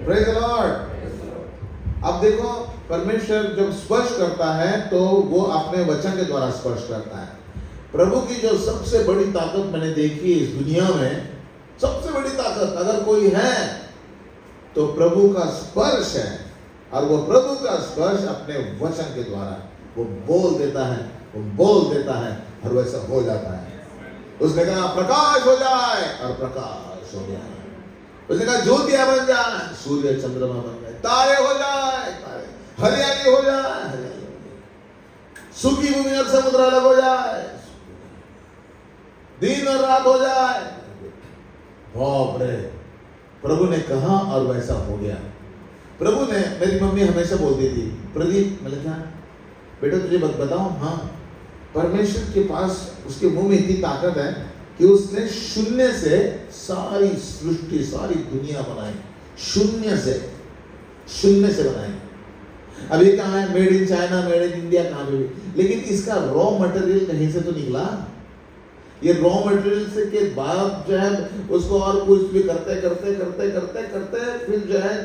Praise the Lord. अब देखो परमेश्वर जब स्पर्श करता है तो वो अपने वचन के द्वारा स्पर्श करता है। प्रभु की जो सबसे बड़ी ताकत मैंने देखी इस दुनिया में, सबसे बड़ी ताकत अगर कोई है तो प्रभु का स्पर्श है। और वो प्रभु का स्पर्श अपने वचन के द्वारा वो बोल देता है, वो बोल देता है और वैसा हो जाता है। उसने कहा प्रकाश हो जाए और प्रकाश हो गया। उसने कहा ज्योतियां बन जाए, सूर्य चंद्रमा बन गए, तारे हो जाए, तारे, हरियाली हो जाए, हरियाली हो जाए, सूखी भूमि और समुद्र अलग हो जाए, दिन और रात हो जाए। बाप रे, प्रभु ने कहा और वैसा हो गया। प्रभु ने, मेरी मम्मी हमेशा बोलती थी, प्रदीप मैंने कहा बेटा तुझे बताऊं, हाँ परमेश्वर के पास उसके मुंह में इतनी ताकत है कि उसने शून्य से सारी सृष्टि, सारी दुनिया बनाई। शून्य से बनाई। अब ये कहाँ है? Made in China, made in India, कहाँ पे भी, लेकिन इसका रॉ मटेरियल कहीं से तो निकला। ये रॉ मटेरियल से के बाद जो है उसको और कुछ भी करते फिर जो है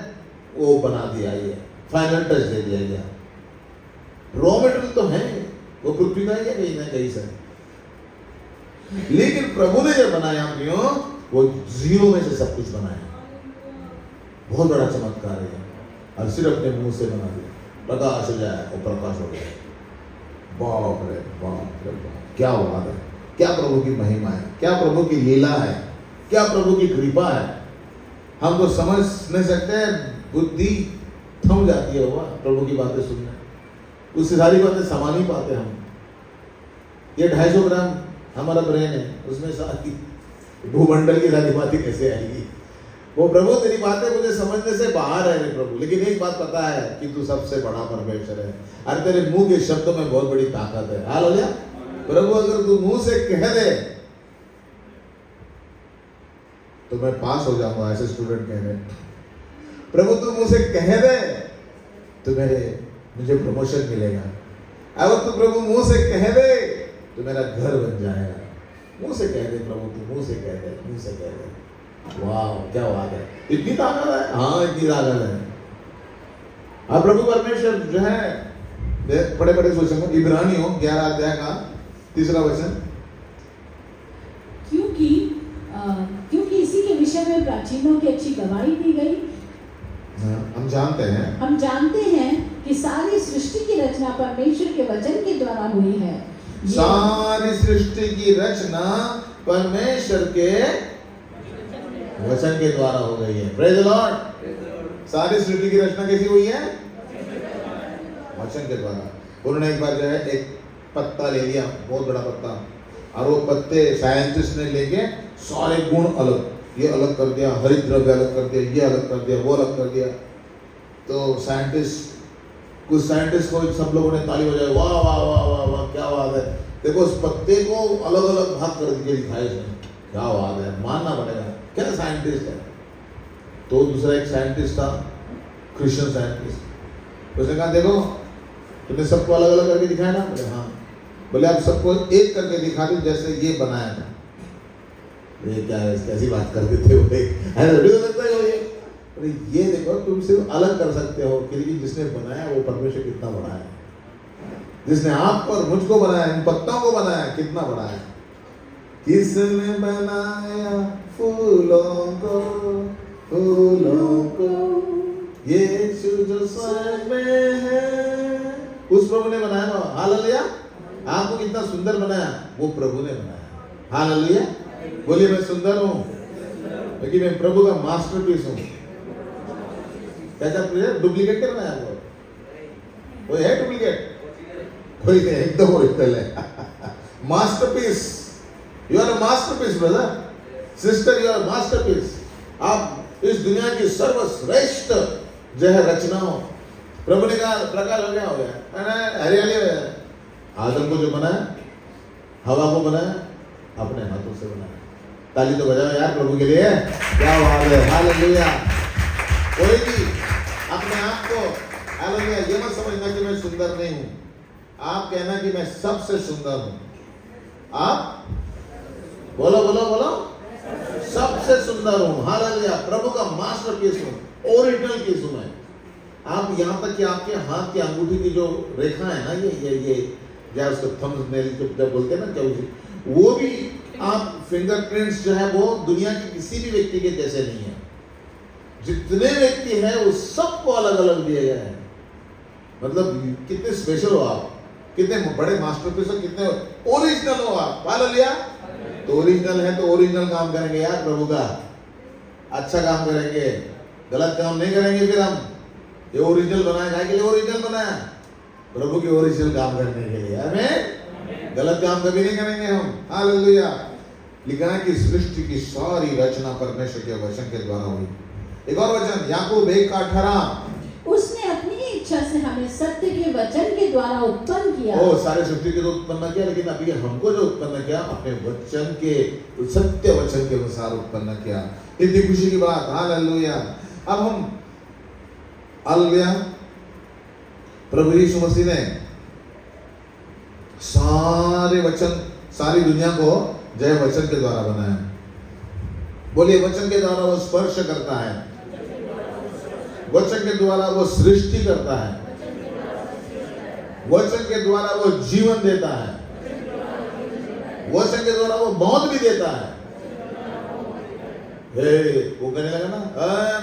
वो बना दिया, ये फाइनल टच दे दिया गया। रॉ मटेरियल तो है, वो पृथ्वी का ही है कहीं ना कहीं से, लेकिन प्रभु ने जब बनाया अपनियों, वो जीरो में से सब कुछ बनाया। बहुत बड़ा चमत्कार है और सिर्फ अपने मुंह से बना दिया। प्रकाश हो जाए और प्रकाश हो गया। बाप रे बाप रे बाप, क्या बात है, क्या प्रभु की महिमा है, क्या प्रभु की लीला है, क्या प्रभु की कृपा है। हम तो समझ नहीं सकते, बुद्धि थम जाती है हुआ प्रभु की बातें सुनने, उससे सारी बातें समा नहीं पाते हम। ये 250 ग्राम हमारा ब्रेन है, उसमें सारी भूमंडल की सारी बातें कैसे आएगी? वो प्रभु तेरी बातें मुझे समझने से बाहर है रे प्रभु, लेकिन एक बात पता है कि तू सबसे बड़ा परमेश्वर है और तेरे मुंह के शब्दों में बहुत बड़ी ताकत है। हालेलुया। प्रभु अगर तू मुंह से कह दे तो मैं पास हो जाऊंगा, ऐसे स्टूडेंट कह रहे हैं। प्रभु तू मुझे कह दे तो मुझे प्रमोशन मिलेगा, अगर तू प्रभु मुंह से कह दे तो मेरा घर बन जाएगा। मुंह से कह दे प्रभु, तू मुंह से कह दे, मुंह से कह दे। वाह क्या बात है, इतनी ताकत है। हाँ इतनी ताकत है। अब प्रभु परमेश्वर जो है बड़े बड़े सोचेंगे। इब्रानियों 11 अध्याय का 3 वचन, क्योंकि इसी के विषय में प्राचीनों की अच्छी गवाही दी गई। हम जानते हैं कि सारी सृष्टि की रचना परमेश्वर के वचन के द्वारा हुई है। सारी सृष्टि की रचना परमेश्वर के वचन के द्वारा हो गई है। Praise the Lord. सारी सृष्टि की रचना कैसी हुई है? वचन के द्वारा। उन्होंने एक बार जो है एक पत्ता ले लिया, बहुत बड़ा पत्ता, और वो पत्ते साइंटिस्ट ने लेके सारे गुण अलग, ये अलग कर दिया, हरित द्रव्य अलग कर दिया, ये अलग कर दिया, वो अलग कर दिया। तो कुछ साइंटिस्ट को सब लोगों ने ताली बजाई, वाह वाह वाह वाह वाह क्या बात है, देखो उस पत्ते को अलग अलग भाग कर दिखाया इसने, क्या बात है, मानना पड़ेगा, क्या साइंटिस्ट है। तो दूसरा एक साइंटिस्ट था, क्रिश्चियन साइंटिस्ट, उसने कहा देखो तुमने सबको अलग अलग करके दिखाया ना। बोले हाँ। बोले आप सबको एक करके दिखा दो जैसे ये बनाया था। ये क्या है, कैसी बात कर देते हो, ये देखो तुम सिर्फ अलग कर सकते हो, क्योंकि जिसने बनाया वो परमेश्वर कितना बड़ा है, जिसने आपको और मुझको बनाया, इन पत्तों को बनाया, कितना बड़ा है। किसने बनाया फूलों को यीशु जो स्वर्ग में है, उस प्रभु ने बनाया ना। हालेलुया। आपको कितना सुंदर बनाया, वो प्रभु ने बनाया। हालेलुया। बोलिए मैं सुंदर हूँ, लेकिन मैं प्रभु का मास्टरपीस हूँ। कैसा डुप्लीकेट क्या बनाया वो? कोई है डुप्लीकेट? कोई नहीं, एकदम ओरिजिनल है। Masterpiece. You are a masterpiece brother, sister, you are masterpiece. आप इस दुनिया की सर्वश्रेष्ठ जो है रचनाओं, प्रभु ने कहा प्रकाश हो गया, हरियाली हो गया। आदम को जो बनाया, हवा को बनाया, अपने हाथों से बनाया। ताली तो बजाओ यार प्रभु के लिए, क्या बात है। हालेलुया। कोई भी अपने आप को, हालेलुया, ये मत समझना कि मैं सुंदर नहीं हूं। आप कहना कि मैं सबसे सुंदर हूं। आप बोलो बोलो बोलो, सबसे सुंदर हूं। हालेलुया। प्रभु का मास्टरपीस हूं, ओरिजिनल पीस हूं मैं। आप यहाँ तक कि आपके हाथ की अंगूठी की जो रेखा है ना, ये क्या उसको थंबनेल जब बोलते हैं ना, क्या वो भी आप फिंगरप्रिंट्स जो है वो दुनिया के किसी भी व्यक्ति के जैसे नहीं है। जितने व्यक्ति हैं उस सबको अलग अलग दिए गए हैं। मतलब कितने स्पेशल हो आप, कितने बड़े मास्टरपीस हो, कितने ओरिजिनल हो आप। हालेलुया। तो ओरिजिनल है तो ओरिजिनल काम करेंगे यार प्रभु का, अच्छा काम करेंगे, गलत काम नहीं करेंगे। फिर हम ये ओरिजिनल बनाया, क्या के लिए ओरिजिनल बनाया? प्रभु के ओरिजिनल काम करने के लिए। हमें गलत काम कभी नहीं करेंगे हम। हालेलुया। लिखा है कि सृष्टि की सारी रचना परमेश्वर के वचन के द्वारा हुई। एक और वचन, याकूब 1:18, उसने अपनी इच्छा से हमें सत्य के वचन के द्वारा उत्पन्न किया। ओ सारे सृष्टि के तो उत्पन्न किया, लेकिन अभी हमको जो उत्पन्न किया अपने वचन के, सत्य वचन के अनुसार उत्पन्न किया। इतनी खुशी की बात। हालेलुया। अब हम हालेलुया, प्रभु यीशु मसीह ने सारे वचन, सारी दुनिया को जय वचन के द्वारा बनाया। बोलिए वचन के द्वारा वो स्पर्श करता है, वचन के द्वारा वो सृष्टि करता है, वचन के द्वारा वो जीवन देता है, वचन के द्वारा वो मौत भी देता है। वो कहने लगा ना,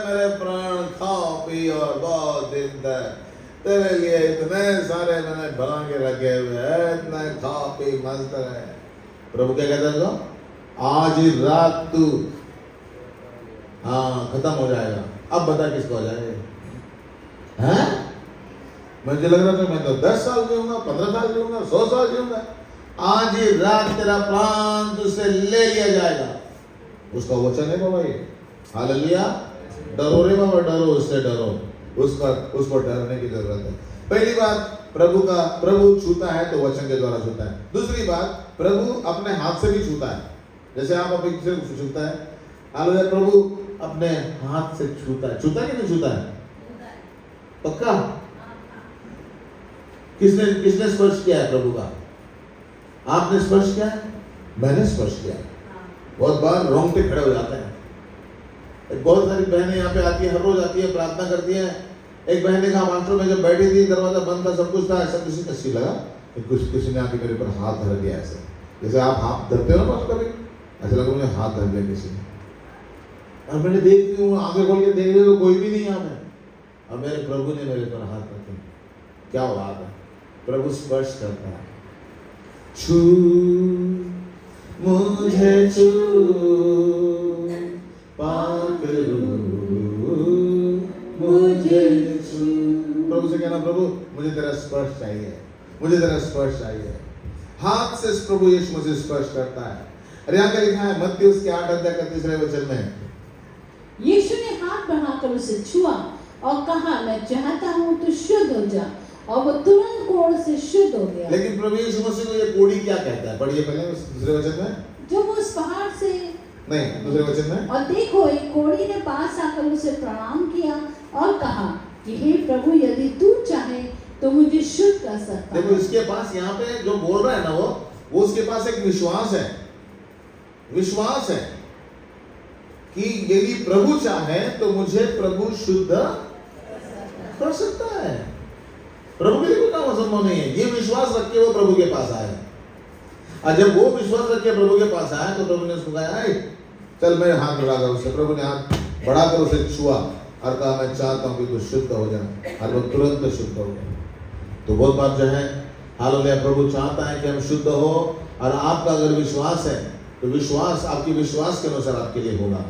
मेरे प्राण खाओ पी और बहुत दिन तक तेरे लिए इतने सारे मैंने बना के रखे हुए हैं, इतना खा पी मस्त है। प्रभु क्या कहता है? आज ही रात तू खत्म हो जाएगा। अब बता किसको हो जाएगा? हैं? मुझे लग रहा था मैं तो 10 साल जीऊंगा, 15 साल जीऊंगा, 100 साल जीऊंगा। आज ही रात तेरा प्राण तुझसे ले लिया जाएगा। उसका वचन है बाबा ये। हालेलुया। डरो रे बाबा, डरो, उससे डरो, उसको डरने की जरूरत है। पहली बात, प्रभु छूता है तो वचन के द्वारा छूता है। दूसरी बात, प्रभु अपने हाथ से भी छूता है। जैसे आप अभी से छूता है, हालेलुया। प्रभु अपने हाथ से छूता है, छूता है कि नहीं छूता है? पक्का? किसने स्पर्श किया है प्रभु का? आपने स्पर्श किया है, मैंने स्पर्श किया है। बहुत बार रोंगटे खड़े हो जाते हैं। बहुत सारी बहनें यहाँ पे आती है, हर रोज आती है, प्रार्थना करती है। एक बहन ने कहा मास्टर में जब बैठी थी, दरवाजा बंद था, सब कुछ था, ऐसा किसी को अच्छी लगा कि किसी ने आके मेरे पर हाथ धर दिया, ऐसे जैसे आप हाथ धरते हो ना कभी, ऐसा लगा मुझे हाथ धर दिया किसी ने। और मैंने देखती हूँ, आंखें खोल के देख रही तो कोई भी नहीं यहाँ पे, और मेरे प्रभु ने मेरे पर हाथ रखे। क्या बात है, प्रभु स्पर्श करता है। छू मुझे छू, पाक मुझे छू। प्रभु से कहना, प्रभु मुझे तेरा स्पर्श चाहिए, मुझे तेरा स्पर्श चाहिए। हाथ से प्रभु यीशु मुझे स्पर्श करता है। अरे यहाँ क्या लिखा है मत्ती उसके 8 अध्याय का 3 वचन में, यीशु ने हाथ बढ़ाकर उसे छुआ और कहा, मैं चाहता हूँ तू शुद्ध हो जा, और वो तुरंत कोढ़ से शुद्ध हो गया। लेकिन प्रभु यीशु मसीह को ये कोढ़ी क्या कहता है? पढ़िए पहले दूसरे वचन में। जब वो उस पहाड़ से, नहीं दूसरे वचन में, और देखो एक कोढ़ी ने पास आकर उसे प्रणाम किया और कहा कि हे प्रभु, यदि तू चाहे तो मुझे शुद्ध कर सकता है। देखो इसके पास यहाँ पे जो बोल रहा है ना, वो उसके पास एक विश्वास है, विश्वास है कि यदि प्रभु चाहे तो मुझे प्रभु शुद्ध कर सकता है। प्रभु के लिए कोई काम असंभव नहीं है। ये विश्वास रख के वो प्रभु के पास आए, और जब वो विश्वास रख के प्रभु के पास आए तो प्रभु ने उसको कहा, चल मैं हाथ बढ़ाकर उसे, प्रभु ने हाथ बढ़ाकर उसे छुआ और कहा, मैं चाहता हूं कि तू शुद्ध हो जाए, और वो तुरंत शुद्ध हो गया। तो बहुत बार जो है हालेलुया, प्रभु चाहता है कि हम शुद्ध हो, और आपका अगर विश्वास है तो विश्वास आपकी विश्वास के अनुसार आपके लिए होगा।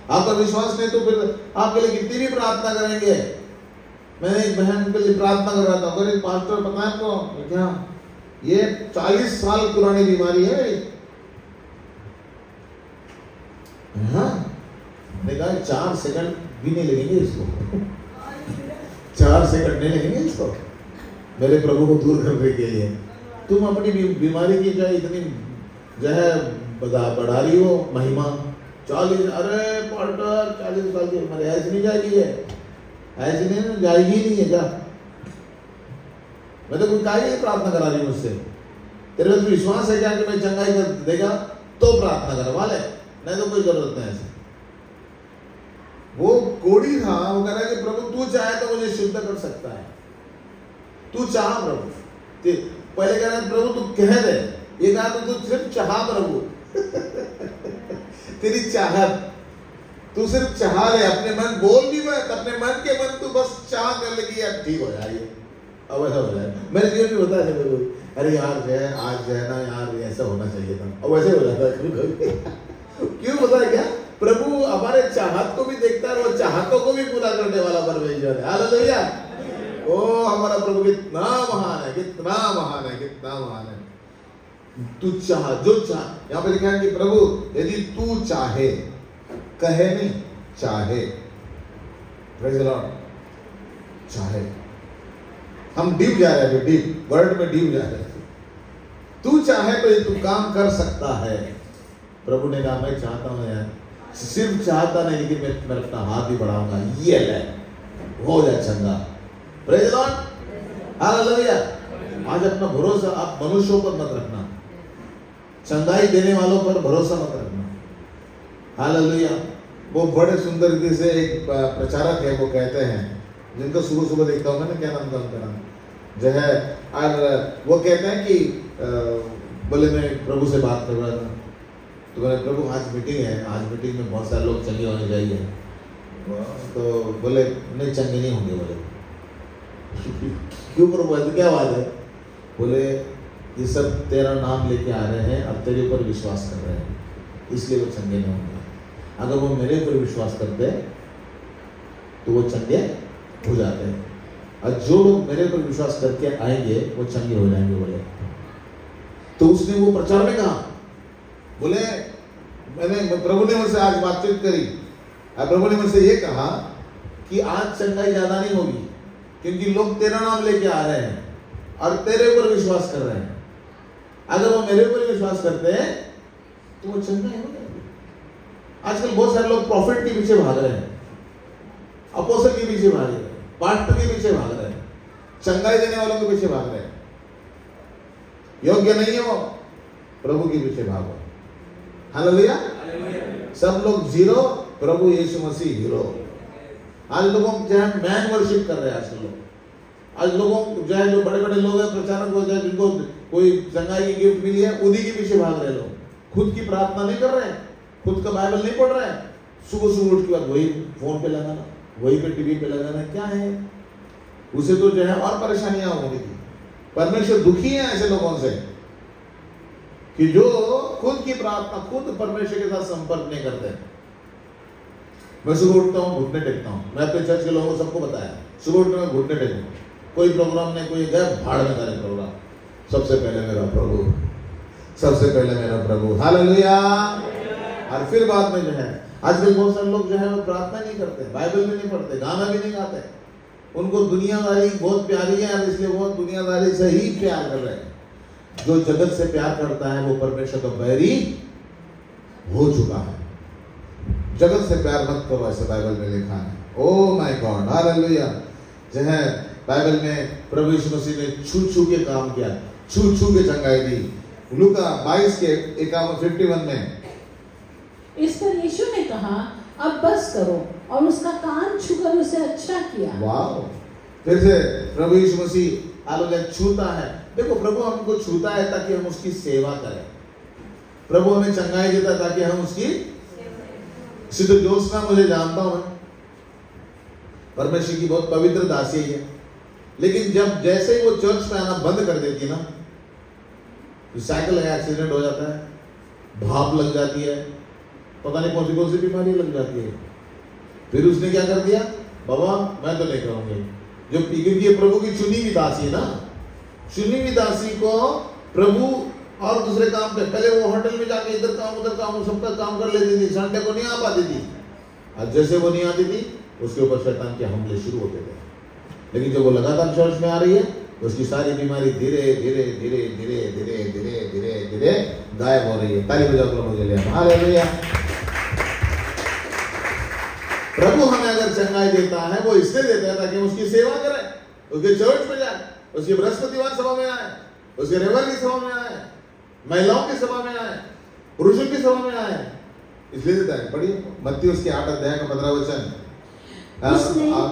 आपका विश्वास नहीं तो फिर आपके लिए कितनी भी प्रार्थना करेंगे। मैंने एक बहन के लिए प्रार्थना कर रहा था, अगर पास्टर पता है आपको क्या, ये 40 साल पुरानी बीमारी है। हाँ, मैंने कहा 4 सेकंड भी नहीं लगेंगे इसको 4 सेकंड नहीं लगेंगे इसको मेरे प्रभु को दूर करने के लिए। तुम अपनी बीमारी की जो इतनी जो है बढ़ा रही हो महिमा। 40, अरे पार्टनर 40 साल की उम्र, ऐसी नहीं जाएगी, ये ऐसी नहीं जाएगी, नहीं है क्या? मैं तो कोई काहे नहीं प्रार्थना करा रही हूँ उससे। तेरे में विश्वास है क्या कि मैं चंगाई कर देगा तो प्रार्थना करवा ले, नहीं तो कोई जरूरत नहीं। ऐसे वो कोढ़ी था, वो कह रहा है कि प्रभु तू चाहे तो मुझे शुद्ध कर सकता है, तू चाह प्रभु। पहले कह रहा है प्रभु तू कह दे, ये कहा तो तू सिर्फ चाह प्रभु तेरी चाहत, तू सिर्फ चाह ले, अपने मन बोल भी मत, अपने मन के मन तू बस चाह कर लगी, अब ठीक हो जाए, अब ऐसा हो जाए। मेरे जीवन में होता है, अरे यार जो है आज जो है ना यार ऐसा होना चाहिए था, अब वैसे हो जाता है। क्यों होता है क्या? प्रभु हमारे चाहत को भी देखता है, वो चाहतों को भी पूरा करने वाला परमेश्वर है। हालेलुया। ओ हमारा प्रभु कितना महान है, कितना महान है, कितना महान है। तू चाह, जो चाह, यहाँ पे लिखा है कि प्रभु यदि तू चाहे, कहे नहीं, चाहे। Praise the Lord. चाहे, हम डीप जा रहे हैं, डीप वर्ड में डीप जा रहे हैं। तू चाहे तो ये तू काम कर सकता है। प्रभु ने कहा मैं चाहता हूं यार, सिर्फ चाहता नहीं लेकिन मैं अपना हाथ ही बढ़ाऊंगा, ये ले हो जाए चंगा। Praise the Lord. हालेलुया। आज अपना भरोसा आप मनुष्यों पर मत रखना, चंगाई देने वालों पर भरोसा मत रखना। हालेलुया। वो बड़े सुंदर रीति से एक प्रचारक है, वो कहते हैं, जिनको सुबह सुबह देखता हूँ मैं, क्या नाम था उनका नाम जो है, और वो कहते हैं कि बोले मैं प्रभु से बात कर रहा था, तो बोले प्रभु आज मीटिंग है, आज मीटिंग में बहुत सारे लोग चंगे होने चाहिए। तो बोले नहीं चंगे नहीं होंगे। बोले क्यों प्रभु, ऐसे क्या बात है? बोले ये सब तेरा नाम लेके आ रहे हैं और तेरे ऊपर विश्वास कर रहे हैं, इसलिए वो चंगे नहीं होंगे। अगर वो मेरे ऊपर विश्वास करते तो वो चंगे हो जाते हैं, और जो लोग मेरे ऊपर विश्वास करके आएंगे वो चंगे हो जाएंगे। बोले तो उसने वो प्रचार में कहा, बोले प्रभु ने मुझसे आज बातचीत करी, और प्रभु ने मुझसे ये कहा कि आज चंगाई ज्यादा नहीं होगी, क्योंकि लोग तेरा नाम लेके आ रहे हैं और तेरे ऊपर विश्वास कर रहे हैं। अगर वो मेरे ऊपर विश्वास करते हैं तो वो चंगाई हो जाएगी। आजकल बहुत सारे लोग प्रॉफिट के पीछे भाग रहे हैं, अपोस्टल के पीछे भाग रहे हैं, पास्टर के पीछे भाग रहे हैं, चंगाई देने वालों के पीछे भाग रहे हैं। योग्य नहीं है वो, प्रभु के पीछे भागो। हालेलुया। सब लोग जीरो, प्रभु यीशु मसीह हीरो। आज लोगों जो है मैन वर्शिप कर रहे हैं। आज लोगों जो है, जो बड़े बड़े लोग हैं, प्रचारक हो जाए, जिनको कोई चंगाई की गिफ्ट मिली है, उन्हीं के पीछे भाग रहे लोग। खुद की प्रार्थना नहीं कर रहे हैं, खुद का बाइबल नहीं पढ़ रहे हैं। सुबह सुबह उठ के बाद वही फोन पे लगाना, वही पे टीवी पे लगाना, क्या है उसे तो जो है और परेशानियां होंगी। परमेश्वर दुखी है ऐसे लोगों से कि जो खुद की प्रार्थना, खुद परमेश्वर के साथ संपर्क नहीं करते। मैं सुबह उठता हूँ, घुटने टेकता हूँ। मैं अपने चर्च के लोगों को सबको बताया, सुबह उठने में घुटने टेकूँ। कोई प्रोग्राम नहीं, कोई गए भाड़ में करे प्रोग्राम। सबसे पहले मेरा प्रभु, सबसे पहले मेरा प्रभु। हालेलुया। और फिर बाद में जो है, आजकल बहुत सारे लोग जो है वो प्रार्थना नहीं करते, बाइबल भी नहीं पढ़ते, गाना भी नहीं गाते। उनको दुनियादारी बहुत प्यारी है, और इसलिए वो दुनियादारी से ही प्यार कर रहे हैं। जो जगत से प्यार करता है वो परमेश्वर का बैरी हो चुका है। जगत से प्यार मत करो, ऐसे बाइबल में लिखा है। Oh my God, hallelujah. जो है बाइबल में प्रभु यीशु मसीह ने छू छू के काम किया, छू छू के चंगाई दी। लूका 22 के 51 में इस पर यीशु ने कहा, अब बस करो, और उसका कान छूकर उसे अच्छा किया। वाह। फिर से प्रभु यीशु मसीह हालेलुया छूता है। देखो, प्रभु हमको छूता है ताकि हम उसकी सेवा करें। प्रभु हमें चंगाई देता है ताकि हम उसकी सिद्ध ज्योत्सना, मुझे जानता हूं, परमेश्वर की बहुत पवित्र दासी है, लेकिन जब जैसे ही वो चर्च में आना बंद कर देती है ना, तो साइकिल का एक्सीडेंट हो जाता है, भाप लग जाती है, पता नहीं कौन सी बीमारी लग जाती है। फिर उसने क्या कर दिया, बाबा मैं तो नहीं करूंगी। जो क्योंकि प्रभु की चुनी हुई दासी है ना, चुनी हुई दासी को प्रभु और दूसरे काम पे, पहले वो होटल में जाके इधर काम उधर काम सबका काम कर लेती थी, संडे को नहीं आ पाती थी। और जैसे वो नहीं आती थी, उसके ऊपर शैतान के हमले शुरू होते थे। लेकिन जब वो लगातार चर्च में आ रही है, तो उसकी सारी बीमारी धीरे धीरे धीरे धीरे धीरे धीरे धीरे धीरे गायब हो रही है। ताली बजाओ प्रभु के लिए। हालेलुया। प्रभु हमें अगर चंगाई देता है, वो इसलिए देता है ताकि हम उसकी सेवा करें, उसके चर्च में जाए, उसकी बृहस्पतिवार सभा में आए, उसके रविवार की सभा में आए, महिलाओं की सभा में आए, पुरुषों की सभा में आए, इसलिए देता है। पढ़िए मत्ती उसके 8 अध्याय का 15 वचन,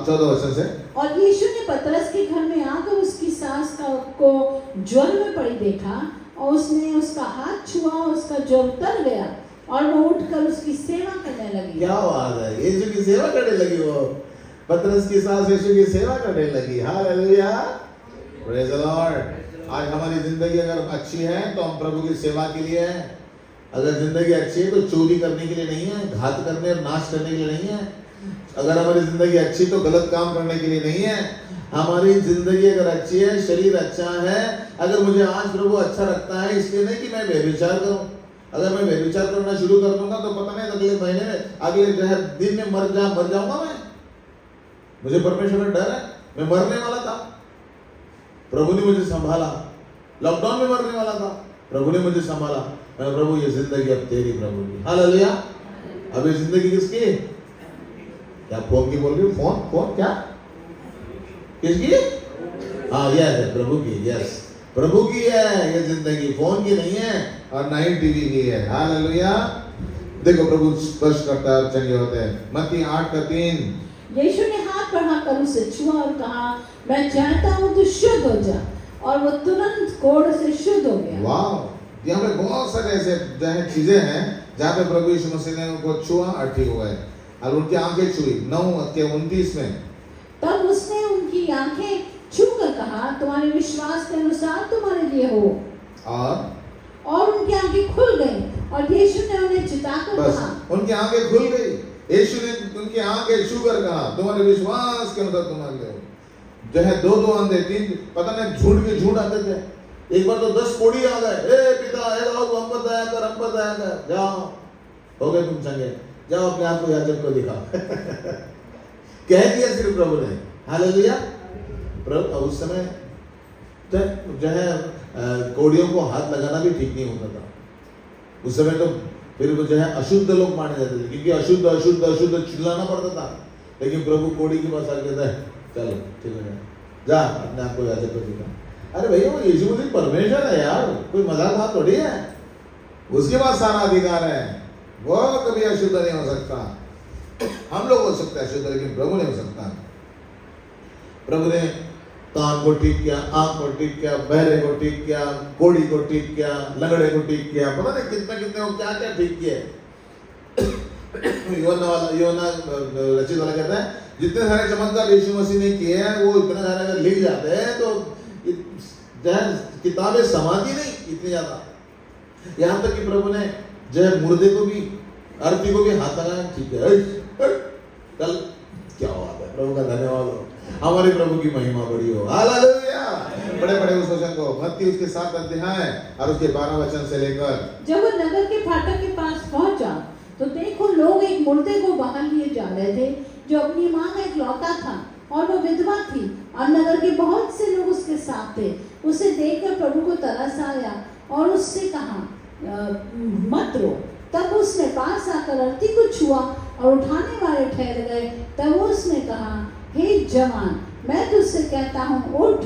14 वचन से। और यीशु ने पतरस के घर में आकर उसकी सास को ज्वर में पड़ी देखा, और उसने उसका हाथ छुआ, उसका ज्वर उतर गया, और वो उठकर उसकी सेवा करने लगी। क्या बात है, यीशु की सेवा करने लगी। वो पतरस की सास यीशु की सेवा करने लगी। Hallelujah, praise the Lord. आज हमारी जिंदगी अगर अच्छी है तो हम प्रभु की सेवा के लिए हैं। अगर जिंदगी अच्छी है तो चोरी करने के लिए नहीं है, घात करने और नाश करने के लिए नहीं है। अगर हमारी जिंदगी अच्छी तो गलत काम करने के लिए नहीं है। हमारी जिंदगी अगर अच्छी है, शरीर अच्छा है, अगर मुझे आज प्रभु अच्छा रखता है, इसलिए नहीं कि मैं व्यभिचार करूं। अगर मैं व्यभिचार करना शुरू कर दूंगा तो पता नहीं अगले महीने में, अगले दिन में मर जाऊंगा मैं। मुझे परमेश्वर का डर है, मैं मरने वाला था, प्रभु ने मुझे संभाला। लॉकडाउन में मरने वाला था, प्रभु ने मुझे संभाला। मैं प्रभु ये जिंदगी अब तेरी प्रभु की। हालेलुया। अब ये जिंदगी किसकी? क्या फोन की बोल रही हूँ? फोन क्या किसकी? हाँ यस है, प्रभु की। यस, प्रभु की है ये जिंदगी, फोन की नहीं है और ना ही टीवी की है। हालेलुया। देखो प्रभु स्पर्श करता है, चंगे होते हैं। मत्ती 8:3। यीशु ने हाथ बढ़ाकर उसे छुआ और कहा, मैं चाहता हूँ तू शुद्ध हो जा, और वो तुरंत कोढ़ से शुद्ध हो गया। वाह। यहाँ पे बहुत सारे ऐसे चीजें हैं जहाँ पे प्रभु यीशु मसीह ने उनको छुआ और ठीक हो गए, और उनकी आंखें छुई। 9:29 में तब उसने उनकी आंखें छूकर कहा, तुम्हारे विश्वास के अनुसार तुम्हारे लिए हो। और उनकी आंखें खुल गईं, और यीशु ने उन्हें चिताकर कहा, उनकी आंखें खुल गई। यीशु ने उनकी आंखें छूकर कहा, तुम्हारे विश्वास के अनुसार तुम्हारे लिए हो। जो है 2 अंधे, 3 पता नहीं झूठ आते थे। एक बार तो 10 कोढ़ी आ गए, ए पिता हे दाऊद हम पर दया कर, जाओ हो गए तुम चंगे, जाओ अपने आप को याजक को दिखाओ। कह दिया सिर्फ प्रभु ने। हालेलुया। प्रभु उस समय जो है कोढ़ियों को हाथ लगाना भी ठीक नहीं होता था। उस समय तो फिर वो जो है अशुद्ध लोग माने जाते थे, क्योंकि अशुद्ध अशुद्ध अशुद्ध चिल्लाना पड़ता था। लेकिन प्रभु कोड़ी के पास आके कहता है चलो ठीक है, जा अपने आप को याजक को दिखा। अरे भैया वो यीशु मसीह परमेश्वर है यार, कोई मजाक बात थोड़ी है, उसके पास सारा अधिकार है, वो कभी अशुद्ध नहीं हो सकता। हम लोग हो सकते हैं अशुद्ध, लेकिन प्रभु नहीं हो सकता। प्रभु ने कान को ठीक किया, आंख को ठीक किया, बहरे को ठीक किया, कोड़ी को ठीक किया, लंगड़े को ठीक किया, पता नहीं कितने कितने वो क्या क्या ठीक किए। योना रचित वाला कहता है जितने सारे चमत्कार यीशु मसीह ने किए हैं वो इतने सारे अगर लिख जाते हैं तो किताबें समाती नहीं इतनी ज्यादा। यहाँ तक कि प्रभु ने जो है मुर्दे को भी, अर्थी को भी हाथ लगाया, ठीक है कल क्या बात है, प्रभु का धन्यवाद हो, हमारे प्रभु की महिमा बड़ी हो, हालेलुया। बड़े बड़े उस वचन को मत्ती उसके 7 अध्याय और उसके 12 वचन से लेकर जब वो नगर के फाटक के पास पहुंचा तो देखो लोग एक मुर्दे को बाहर लिए जा रहे थे, जो अपनी मां का एक लौता था और वो विधवा थी, और नगर के बहुत से लोग उसके साथ थे। उसे देखकर प्रभु को तरस आया और उससे कहा मत रो। तब उसने पास आकर अर्थी को छुआ और उठाने वाले ठहर गए। तब उसने कहा हे जवान, मैं तुझसे कहता हूँ उठ।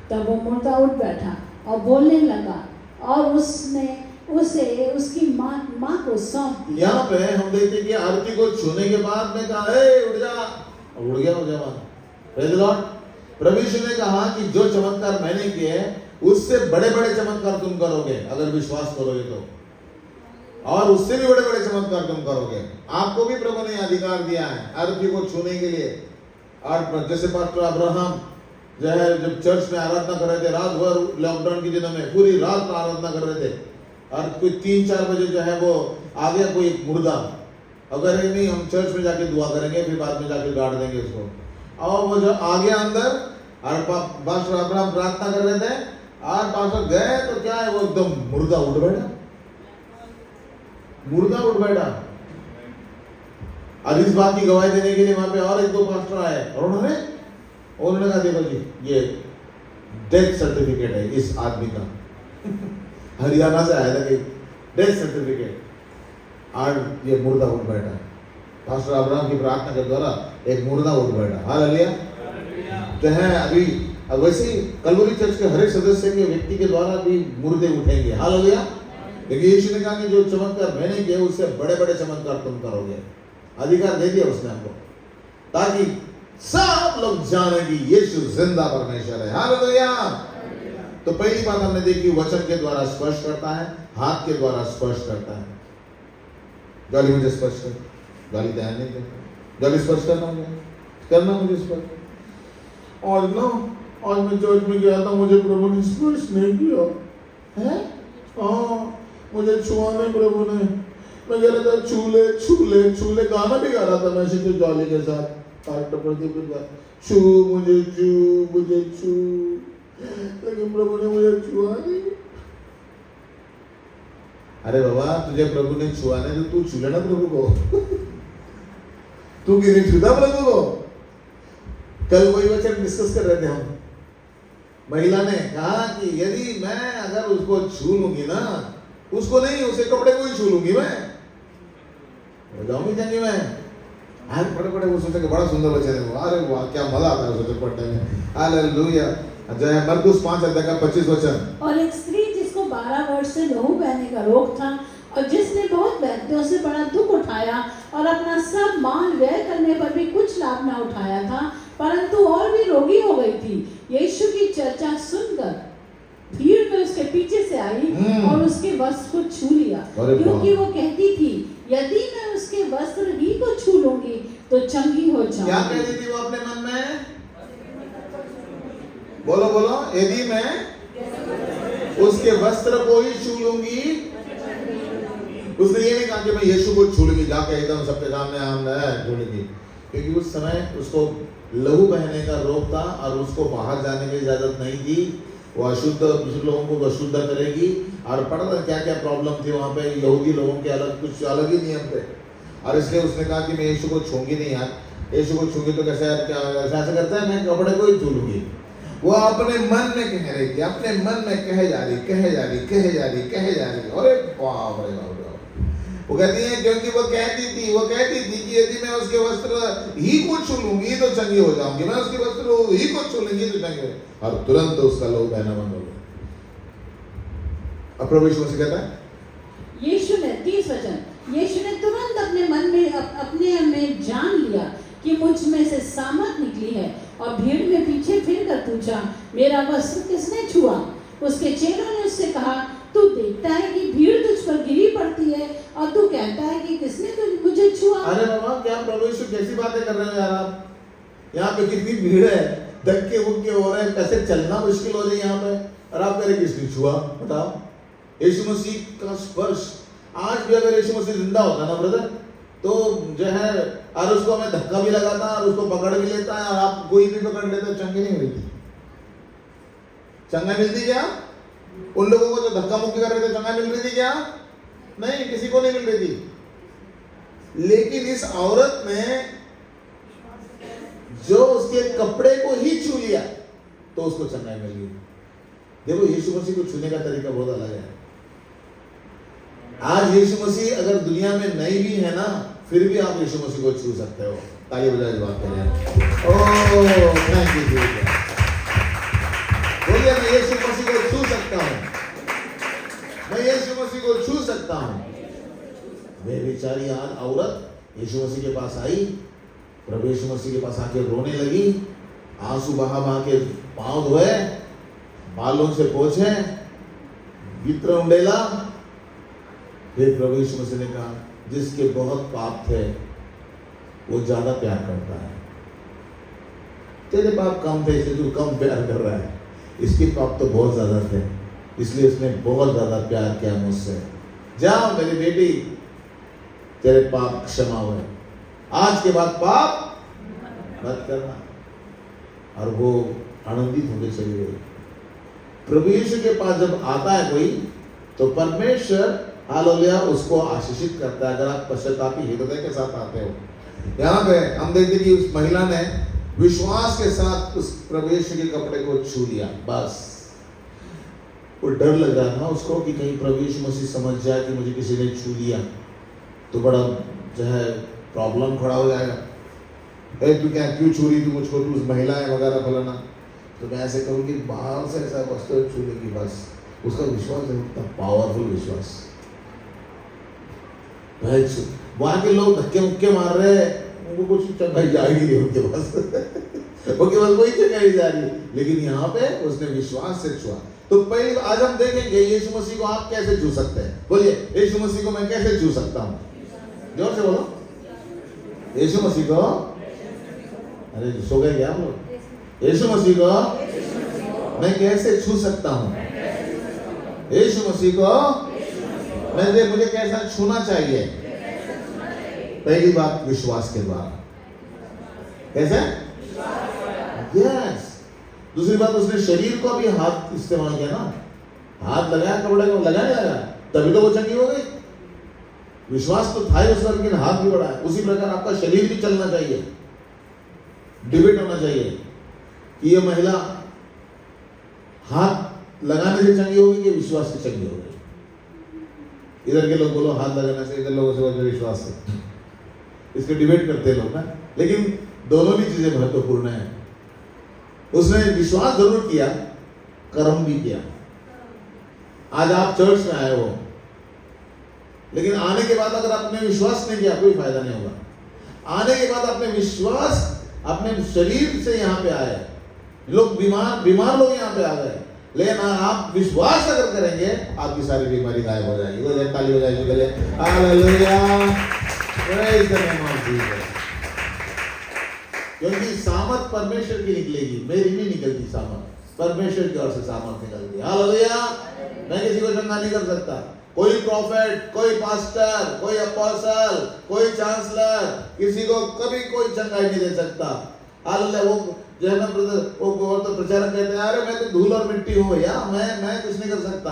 तब वो मुर्दा उठ बैठा और बोलने लगा, और उसने उसे उसकी माँ को सौंप दिया। यहाँ पे हम देखते कि आरती को छूने के बाद में कहा ए उठ जा, उड़ गया वो जवान। Praise the Lord. प्रभु यीशु ने कहा कि जो चमत्कार मैंने किए उससे बड़े बड़े चमत्कार तुम करोगे अगर विश्वास करोगे तो, और उससे भी बड़े बड़े चमत्कार तुम करोगे। आपको भी प्रभु ने अधिकार दिया है आरती को छूने के लिए। और जैसे पास्टर अब्राहम जो है जब चर्च में आराधना कर रहे थे, रात भर लॉकडाउन के दिनों में पूरी रात आराधना कर रहे थे, और कोई 3-4 बजे जो है वो आ गया कोई मुर्दा, अगर ये नहीं हम चर्च में जाके दुआ करेंगे फिर बाद में जाके गाड़ देंगे उसको, और वो जो आ गया अंदर और पास्टर अब्राहम प्रार्थना कर रहे थे और पास्टर गए तो क्या है वो एकदम मुर्दा उठ बैठा, मुर्दा उठ बैठा। और इस बात की गवाही देने के लिए वहां पे और 1-2 पास्टर आए और उन्होंने कहा देखो जी ये डेथ सर्टिफिकेट है इस आदमी का हरियाणा से आया था कि डेथ सर्टिफिकेट, और ये मुर्दा उठ बैठा। पास्टर अब्राहम की प्रार्थना के द्वारा एक मुर्दा उठ बैठा। हालेलुया। जो है अभी वैसे ही कलवरी चर्च के हर एक सदस्य के व्यक्ति के द्वारा भी मुर्दे उठेंगे। हालेलुया। लेकिन यीशु ने कहा कि जो चमत्कार मैंने किए उससे बड़े बड़े चमत्कार तुम करोगे। अधिकार दे दिया उसने हमको ताकि सब लोग जाने कि यीशु जिंदा परमेश्वर है। हालेलुया। तो पहली बात हमने देखी वचन के द्वारा स्पर्श करता है, हाथ के द्वारा स्पर्श करता है। गाली मुझे स्पर्श कर, गाली ध्यान नहीं देता, गाली स्पर्श करना मुझे स्पर्श। और ना आज मैं चर्च में गया था, मुझे प्रभु ने स्पर्श नहीं किया है। हाँ मुझे छुआ नहीं प्रभु ने। मैं कह रहा था छूले छूले छूले, गाना भी गा रहा था मैं सीधे जॉली के साथ, छू मुझे छू, लेकिन प्रभु ने मुझे छुआ नहीं। अरे बाबा तुझे प्रभु ने छुआ नहीं तो तू छू लेना प्रभु को तू क्यों नहीं छूता प्रभु को? कल वही वचन डिस्कस कर रहे थे हम। महिला ने कहा कि यदि मैं अगर उसको छू लूंगी ना, उसको नहीं उसे कपड़े को ही छू लूंगी मैं, हो जाऊंगी जंगी मैं। आज बड़े वो सोचे कि बड़ा सुंदर वचन है वो, अरे वाह क्या मजा आता है उसे पढ़ने में। हालेलुया। जय मरकुस 5 अध्याय का 25 वचन। और एक स्त्री जिसको 12 वर्ष से लहू बहने का रोग था और जिसने बहुत वैद्यों से बड़ा दुख उठाया और अपना सब माल व्यय करने पर भी कुछ लाभ न उठाया था, परंतु और भी रोगी हो गई थी, यीशु की चर्चा सुनकर भीड़ में उसके पीछे से आई और उसके वस्त्र को छू लिया, क्योंकि वो कहती थी यदि मैं उसके वस्त्र ही को छू लूंगी तो चंगी हो जाऊंगी। क्या कहती थी वो अपने मन में? बोलो बोलो, यदि मैं उसके वस्त्र को ही छू लूंगी। उसने ये नहीं कहा कि मैं यीशु को छू लूंगी जाके एकदम सबके सामने छू लूंगी, क्योंकि उस समय उसको लहू बहने का रोग था और उसको बाहर जाने की इजाजत नहीं थी। वो अशुद्ध लोगों को अशुद्ध करेगी, और पता था क्या क्या प्रॉब्लम थी वहाँ पे यहूदी लोगों के, अलग कुछ अलग ही नियम थे। और इसलिए उसने कहा कि मैं यीशु को छूंगी नहीं यार, यीशु को छूंगी तो कैसे क्या ऐसा करता है, मैं कपड़े को ही छू लूंगी। वो अपने मन में कह रही थी, अपने मन में कहे जा रही। अरे बाप रे बाप, वो कहती है क्योंकि वो कहती थी कि यदि मैं उसके वस्त्र ही को छू लूंगी तो चंगी हो जाऊंगी, मैं उसके वस्त्र ही को छू लूंगी तो चंगी हो। और तुरंत उसका लहू बहना बंद हो गया। अब प्रभु यीशु मसीह कहता है, यीशु ने 30 वचन, यीशु ने तुरंत अपने मन में अपने में जान लिया कि मुझ में से सामर्थ निकली है, और भीड़ में पीछे फिर कर पूछा, मेरा वस्त्र किसने छुआ? उसके चेलों ने उससे कहा, तू देखता है कि भीड़ तुझ पर गिरी पड़ती है और तू कहता है कि किसने मुझे छुआ? अरे बाबा, क्या प्रभु यीशु कैसी बातें कर रहे हो यार आप? यहाँ पे कितनी भीड़ है, धक्के मुक्के हो रहे हैं, कैसे चलना मुश्किल हो जाए यहाँ पे, और आप कह रहे किसने छुआ? बताओ। यीशु मसीह का स्पर्श, आज भी अगर यीशु मसीह जिंदा होता ना ब्रदर, तो जो है, और उसको हमें धक्का भी लगाता और उसको पकड़ भी लेता है, और आप कोई भी पकड़ लेते, चंगी नहीं मिलती। चंगा मिलती क्या? उन लोगों को जो धक्का मुक्की कर रहे थे, चंगा मिल रही थी क्या? नहीं, किसी को नहीं मिल रही थी। लेकिन इस औरत ने जो उसके कपड़े को ही छू लिया तो उसको चंगाई मिल गई। देखो, यीशु मसीह को छूने का तरीका बहुत अलग है। आज यीशु मसीह अगर दुनिया में नहीं भी है ना, फिर भी आप यीशु मसीह को छू सकते हो। ताली बजाए जवाब करें। Oh thank you Jesus. बोलिए, मैं यीशु मसीह को छू सकता हूँ, मैं यीशु मसीह को छू सकता हूँ। वे बेचारी आज औरत यीशु मसीह के पास आई, प्रभु यीशु मसीह के पास आके रोने लगी, आंसू बहा बहा के पांव धोए, बालों से पोछे, इत्र उंडेला। फिर प्रभु यीशु मसीह ने कहा, जिसके बहुत पाप थे वो ज्यादा प्यार करता है। तेरे पाप कम थे इसलिए तू कम प्यार कर रहा है, इसके पाप तो बहुत ज्यादा थे इसलिए उसने बहुत ज्यादा प्यार किया मुझसे। जाओ मेरी बेटी, तेरे पाप क्षमा हुए, आज के बाद पाप मत करना। और वो आनंदित होकर चली गई। प्रभु यीशु के पास जब आता है कोई, तो परमेश्वर हालेलुया उसको आशीषित करता है, अगर आप पश्चातापी हृदय के साथ आते हो। यहाँ पे हम देखते कि उस महिला ने विश्वास के साथ उस प्रभु यीशु के कपड़े को छू लिया। बस वो डर लग रहा था उसको कि कहीं प्रभु यीशु मसीह समझ जाए कि मुझे किसी ने छू लिया तो बड़ा जो है प्रॉब्लम खड़ा हो जाएगा। तू क्या क्यों छू रही, तू मुझको, तू महिला है वगैरह फलाना। तो मैं ऐसे करूँगी, बाहर से ऐसा वस्त्र छू लेगी। बस उसका विश्वास है, उतना पावरफुल विश्वास। वहां के लोग धक्के मुक्के मार रहे हैं, उनको कुछ चंगाई जा ही नहीं उनके पास वो केवल कोई चंगाई जा रही, लेकिन यहाँ पे उसने विश्वास से छुआ। तो पहले आज हम देखेंगे यीशु मसीह को आप कैसे छू सकते हैं। बोलिए, यीशु मसीह को मैं कैसे छू सकता हूँ? जोर से बोलो, यीशु मसीह को। अरे सो गए क्या आप लोग? यीशु मसीह को मैं कैसे छू सकता हूँ? यीशु मसीह को मुझे कैसा छूना चाहिए? पहली बात, विश्वास के द्वारा। कैसे? यस। दूसरी बात, उसने शरीर को भी हाथ इस्तेमाल किया ना, हाथ लगाया कपड़े को, लगाने लगा, तभी तो वो चंगी हो गई। विश्वास तो था ही उसका, लेकिन हाथ भी बढ़ाया। उसी प्रकार आपका शरीर भी चलना चाहिए, डिबेट होना चाहिए कि ये महिला हाथ लगाने से चंगी होगी कि विश्वास से चंगी होगी। इधर के लोग बोलो हाथ लगाने से, इधर लोगों से बोलो विश्वास से। इसके डिबेट करते लोग ना, लेकिन दोनों भी चीजें महत्वपूर्ण है। उसने विश्वास जरूर किया, कर्म भी किया। आज आप चर्च में आए हो, लेकिन आने के बाद अगर आपने विश्वास नहीं किया, कोई फायदा नहीं होगा। आने के बाद आपने विश्वास अपने शरीर से यहाँ पे आए, लोग बीमार लोग यहाँ पे आ गए, लेकिन आप विश्वास अगर करेंगे आपकी सारी बीमारी गायब हो जाएगी। वो ताली हो जाएगी। Hallelujah, praise the name of Jesus. क्योंकि सामर्थ परमेश्वर की निकलेगी, मेरी नहीं निकलती सामर्थ, परमेश्वर की ओर से सामर्थ निकलती है। हालेलुया। मैं किसी को चंगा नहीं कर सकता। कोई प्रॉफिट, कोई पास्टर, कोई अपोस्टल, कोई चांसलर किसी को कभी कोई चंगाई नहीं दे सकता। हालेलुया। वो जो है ना ब्रदर, वो तो प्रचारक कहते हैं, अरे मैं तो धूल और मिट्टी हूँ भैया, मैं कुछ नहीं कर सकता।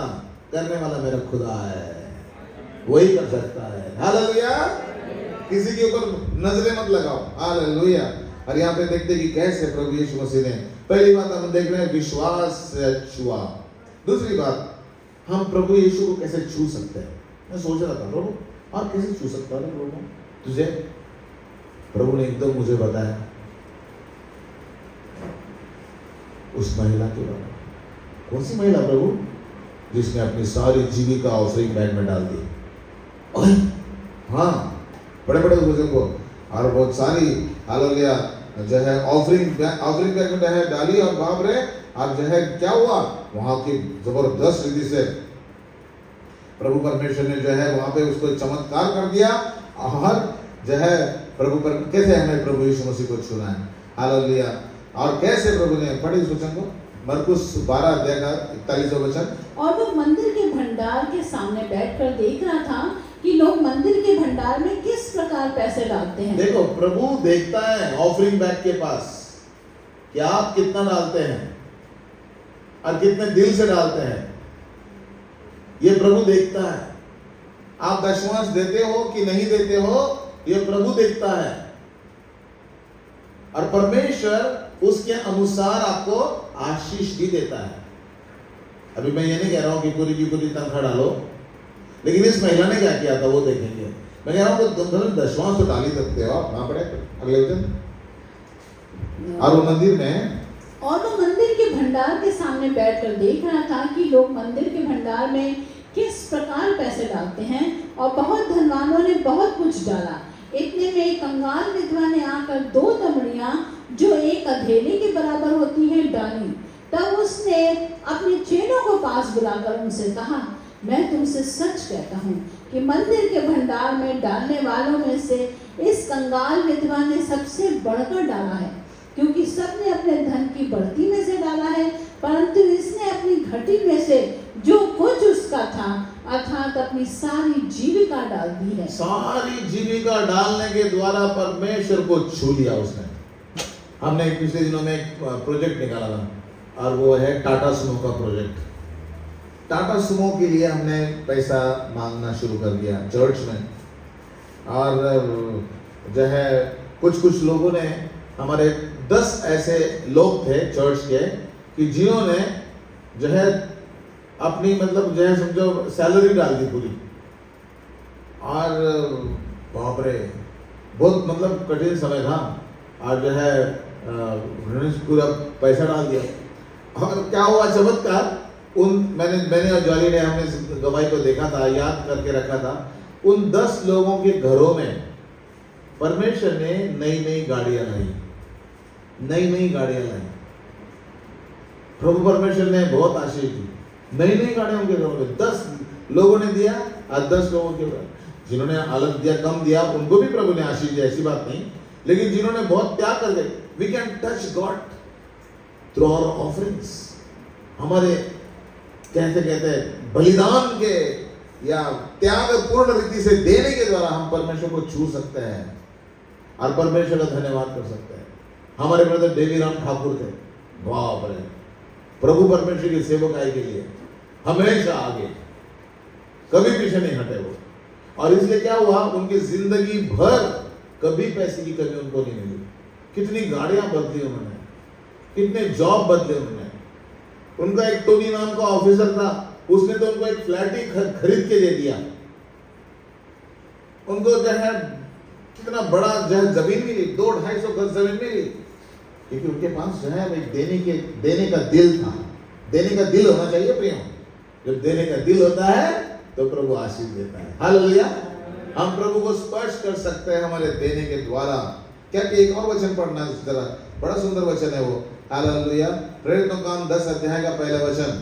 करने वाला मेरा खुदा है, वही कर सकता है। हालेलुया। किसी के ऊपर नजरें मत लगाओ। हालेलुया। और यहाँ पे देखते कि कैसे प्रभु यीशु मसीह ने, पहली बात हम देख रहे हैं, विश्वास से छुआ। दूसरी बात, हम प्रभु यीशु को कैसे छू सकते हैं? मैं सोच रहा था प्रभु और कैसे छू सकता है प्रभु को? तुझे प्रभु ने एकदम मुझे बताया उस महिला के बारे में। कौन सी महिला प्रभु? जिसने अपनी सारी जीविका ऑफरिंग बैग में डाल दी। और हाँ, बड़े बड़े बुजुर्गों और बहुत सारी हालेलुया जो है ऑफरिंग बैग में डाली, और बाप रे अब जो है क्या हुआ वहां की जबरदस्त रीति से प्रभु परमेश्वर ने जो है वहां पे उसको चमत्कार कर दिया। और जो है प्रभु पर कैसे हमें प्रभु यीशु मसीह को छूना है, हालेलुया। और कैसे प्रभु ने, पढ़ी इस वचन को, मरकुस 12 अध्याय का 41वां वचन। और वो मंदिर के भंडार के सामने बैठकर देख रहा था कि लोग मंदिर के भंडार में किस प्रकार पैसे डालते हैं। देखो, प्रभु देखता है ऑफरिंग बैग के पास कि आप कितना डालते हैं और कितने दिल से डालते हैं, ये प्रभु देखता है। आप दशमांश देते हो कि नहीं देते हो, ये प्रभु देखता है। और परमेश्वर उसके अनुसार आपको आशीष भी देता है। अभी मैं ये नहीं कह रहा हूं कि पूरी की पूरी तनख्वाह डालो, लेकिन इस महिला ने क्या किया था वो देखेंगे। मैं कह रहा हूं तुम दशमांश तो डाल ही सकते हो आप। वहां पड़े अगले वचन। और वो मंदिर के भंडार के सामने बैठकर देख रहा था कि लोग मंदिर के भंडार में किस प्रकार पैसे डालते हैं, और बहुत धनवानों ने बहुत कुछ डाला। इतने में एक कंगाल विधवा ने आकर 2 दमड़ियां जो एक अधेली के बराबर होती हैं डाली। तब उसने अपने चेलों को पास बुलाकर उनसे कहा, मैं तुमसे सच कहता हूँ कि मंदिर के भंडार में डालने वालों में से इस कंगाल विधवा ने सबसे बढ़कर डाला है, क्योंकि सबने अपने धन की बढ़ती में से डाला है, परंतु इसने अपनी घटी में से जो कुछ उसका था अर्थात अपनी सारी जीविका डाल दी है। सारी जीविका डालने के द्वारा परमेश्वर को छू लिया उसने। हमने पिछले दिनों में एक प्रोजेक्ट निकाला था, और वो है टाटा सुमो का प्रोजेक्ट। टाटा सुमो के लिए हमने पैसा मांगना शुरू कर दिया चर्च में। और जो है कुछ लोगों ने, हमारे 10 ऐसे लोग थे चर्च के कि जिन्होंने जो है अपनी मतलब जो है समझो सैलरी डाल दी पूरी। और बाप रे बहुत मतलब कठिन समय था, और जो है पूरा पैसा डाल दिया। और क्या हुआ चमत्कार, मैंने और जॉली ने हमने इस गवाही को देखा था, याद करके रखा था। उन 10 लोगों के घरों में परमेश्वर ने नई नई गाड़ियां लाई। प्रभु परमेश्वर ने बहुत आशीष दी। नई गाड़ियों के घरों में 10 लोगों ने दिया, और 10 लोगों के जिन्होंने अलग दिया, कम दिया, उनको भी प्रभु ने आशीष दिया, ऐसी बात नहीं। लेकिन जिन्होंने बहुत त्याग कर दिया, we can touch God through our offerings. हमारे कैसे कहते हैं बलिदान के या त्याग पूर्ण रीति से देने के द्वारा हम परमेश्वर को छू सकते हैं और परमेश्वर का धन्यवाद कर सकते हैं। हमारे ब्रदर देवीराम ठाकुर थे, बाप रे, प्रभु परमेश्वर की सेवकाई के लिए हमेशा आगे, कभी पीछे नहीं हटे वो। और इसलिए क्या हुआ, उनकी जिंदगी भर कभी पैसे की कमी उनको नहीं मिली। कितनी गाड़ियां बदली उन्होंने, कितने जॉब बदले उन्होंने। उनका एक टोनी नाम का ऑफिसर था, उसने तो उनको एक फ्लैट ही खरीद के दे दिया। उनको जो है कितना बड़ा जो है जमीन मिली, 200-250 गज जमीन मिली, क्योंकि उनके पास जो है देने का दिल था। देने का दिल होना चाहिए प्रियो। जब देने का दिल होता है तो प्रभु आशीष देता है। हालेलुया। हम प्रभु को स्पर्श कर सकते हैं हमारे देने के द्वारा। क्या कि एक और वचन पढ़ना है, जरा बड़ा सुंदर वचन है वो। हालेलुया। प्रेरितों का काम 10 अध्याय का पहला वचन।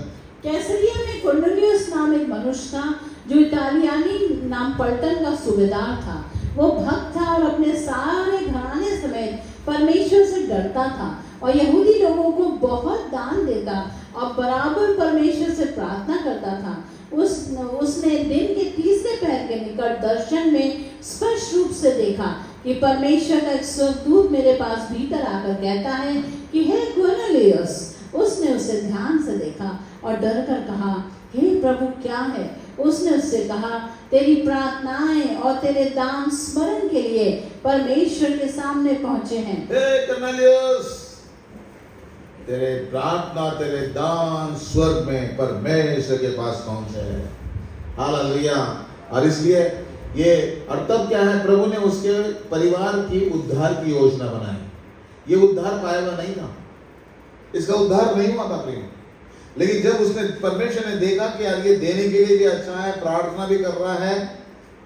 कैसरिया में कुरनेलियुस नाम एक मनुष्य था, जो इतालियानी नाम पलटन का सूबेदार था। वो भक्त था और अपने सारे घराने समेत परमेश्वर से डरता था, और यहूदी लोगों को बहुत दान देता और बराबर परमेश्वर से प्रार्थना करता था। उसने दिन के तीसरे पहर के निकट दर्शन में स्पष्ट रूप से देखा कि परमेश्वर का एक स्वर्गदूत मेरे पास भीतर आकर कहता है कि हे कुरनेलियुस। उसने उसे ध्यान से देखा और डर कर कहा, हे प्रभु क्या है? उसने उससे कहा, तेरी प्रार्थनाएं और तेरे दान स्मरण के लिए परमेश्वर के सामने पहुंचे हैं। हे कुरनेलियुस, तेरे प्रार्थना तेरे दान स्वर्ग में परमेश्वर के पास पहुंचे हैं। हालेलुया। और इसलिए ये और तब क्या है, प्रभु ने उसके परिवार की उद्धार की योजना बनाई। ये उद्धार पाएगा नहीं था, इसका उद्धार नहीं हुआ था प्रेम। लेकिन जब उसने परमेश्वर ने देखा कि यार ये देने के लिए भी अच्छा है, प्रार्थना भी कर रहा है,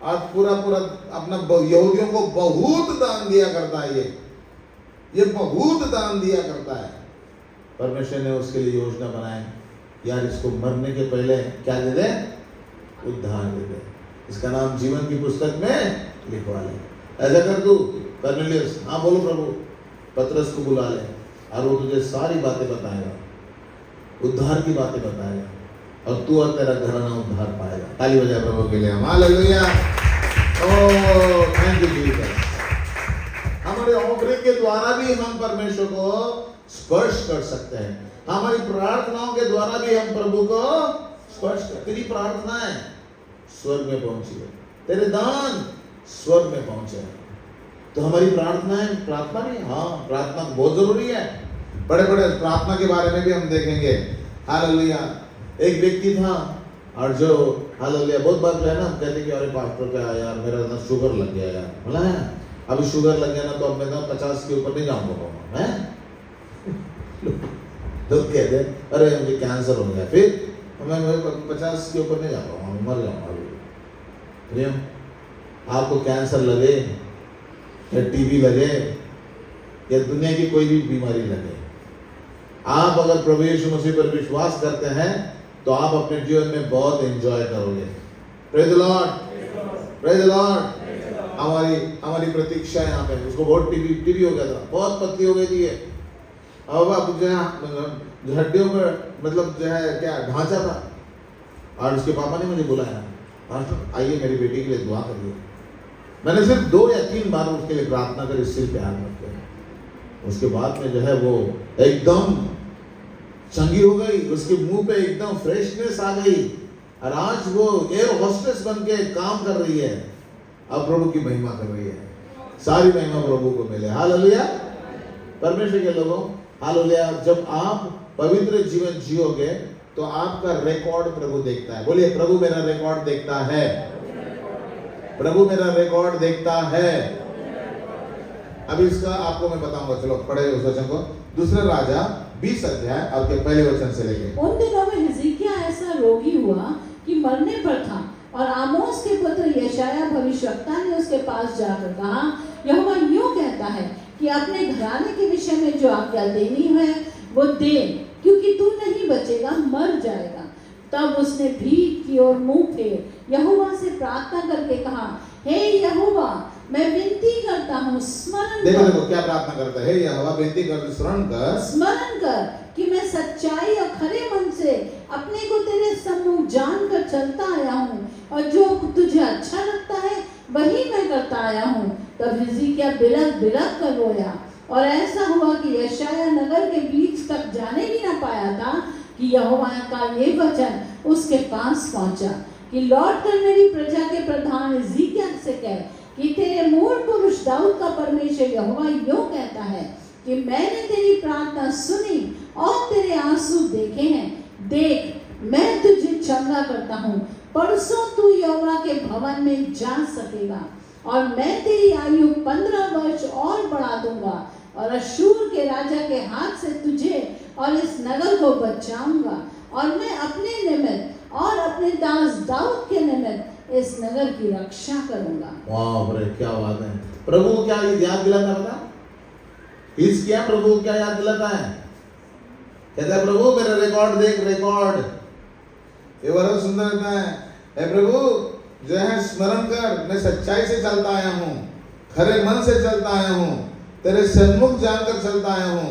आज पूरा अपना यहूदियों को बहुत दान दिया करता है, ये बहुत दान दिया करता है। परमेश्वर ने उसके लिए योजना बनाई, यार इसको मरने के पहले क्या दे दे, उद्धार दे दे, इसका नाम जीवन की पुस्तक में लिखवा ले। ऐसा कर तू कर्नेलियस, हाँ बोलो प्रभु, पतरस को बुला ले और वो तुझे सारी बातें बताएगा, उद्धार की बातें बताएगा, और तू और तेरा घराना उद्धार पाएगा। ताली बजाए प्रभु के लिए, hallelujah. Oh thank you Jesus. हमारे ऑफरिंग के द्वारा भी हम परमेश्वर को स्पर्श कर सकते हैं, हमारी प्रार्थनाओं के द्वारा भी हम प्रभु को स्पर्श कर। तेरी प्रार्थनाएं स्वर्ग में पहुंची है, तेरे दान स्वर्ग में पहुंचे हैं, तो हमारी प्रार्थनाएं, प्रार्थना भी, हाँ प्रार्थना बहुत जरूरी है। बड़े बड़े प्रार्थना के बारे में भी हम देखेंगे। हालेलुया। एक व्यक्ति था और जो हालेलुया बहुत बार जो है ना कहते कि अरे पास्टर क्या यार मेरा ना शुगर लग गया यार, बोला है अभी शुगर लग गया ना तो अब मैं ना 50 के ऊपर नहीं जाऊंगा मैं तो कहते अरे मुझे कैंसर हो गया, फिर मैं 50 के ऊपर नहीं जा पाऊंगा, मर जाऊंगा। प्रेम, आपको कैंसर लगे या टीबी लगे या दुनिया की कोई भी बीमारी लगे, आप अगर प्रभु यीशु मसीह पर विश्वास करते हैं तो आप अपने जीवन में बहुत एंजॉय करोगे। Praise the Lord, praise the Lord. हमारी प्रतीक्षा यहाँ पे, उसको बहुत टीबी हो गया था, बहुत पतली हो गई थी ये, अब आप जो है हड्डियों में मतलब जो है क्या ढांचा था, और उसके पापा ने मुझे बुलाया, आइए मेरी बेटी के लिए दुआ करिए। मैंने सिर्फ 2 या 3 बार उसके लिए प्रार्थना करी, सिर पे हाथ रख के। उसके बाद में जो है वो एकदम चंगी हो गई, उसके मुंह पे एकदम फ्रेशनेस आ गई, और आज वो एयर होस्टेस बन के काम कर रही है, अब प्रभु की महिमा कर रही है। सारी महिमा प्रभु को मिले। हालेलुया। परमेश्वर के लोगों, हालेलुया। जब आप पवित्र जीवन जियोगे तो आपका रिकॉर्ड प्रभु देखता है। बोलिए, प्रभु मेरा रिकॉर्ड देखता है, प्रभु मेरा रिकॉर्ड देखता है। अभी इसका आपको मैं बताऊंगा, चलो पढ़े उस वचन को। दूसरे राजा 20 अध्याय आपके पहले वचन से लेके। उन दिनों में हिजकिय्याह ऐसा रोगी हुआ कि मरने पर था, और आमोस के पुत्र यशायाह भविष्यवक्ता ने उसके पास जाकर कहा, यहोवा यूं कहता है कि अपने घराने के विषय में जो आज्ञा देनी है वो दे, क्योंकि तू नहीं बचेगा, मर जाएगा। तब उसने भीख की और मुंह फेर यहोवा से प्रार्थना करके कहा, हे यहोवा, मैं विनती करता हूँ, स्मरण देखो कर। देखो क्या प्रार्थना करता है यहोवा, विनती कर, स्मरण कर कि मैं सच्चाई और खरे मन से अपने को तेरे सम्मुख जानकर चलता आया हूँ, और जो तुझे अच्छा लगता है वही मैं करता आया हूँ। तब हिजकिय्याह बिलख बिलख कर रोया, और ऐसा हुआ कि यशायाह नगर के बीच तक जाने भी न पाया था कि यहोवा का ये वचन उसके पास पहुंचा कि लौट कर मेरी प्रजा के प्रधान हिजकिय्याह से कह कि तेरे मूल पुरुष दाऊद का परमेश्वर यहोवा यूं कहता है कि मैंने तेरी प्रार्थना सुनी और तेरे आंसू देखे हैं। देख, मैं तुझे चंगा करता हूँ, परसों तू यहोवा के भवन में जा सकेगा, और मैं तेरी आयु 15 वर्ष और बढ़ा दूंगा, और अश्शूर के राजा के हाथ से तुझे और इस नगर को बचाऊंगा, और मैं अपने निमित्त और अपने दास दाऊद के निमित्त इस नगर की रक्षा करूंगा। वाह रे, क्या बात है। प्रभु को क्या याद दिलाता पता? हिजकिय्याह प्रभु को क्या याद दिलाता है? कहता है प्रभु मेरा रिकॉर्ड देख, रिकॉर्ड। ये बड़ा सुंदर रहता है। हे प्रभु जो है स्मरण कर, मैं सच्चाई से चलता आया हूँ, खरे मन से चलता आया हूँ, तेरे सन्मुख जानकर चलता आया हूँ,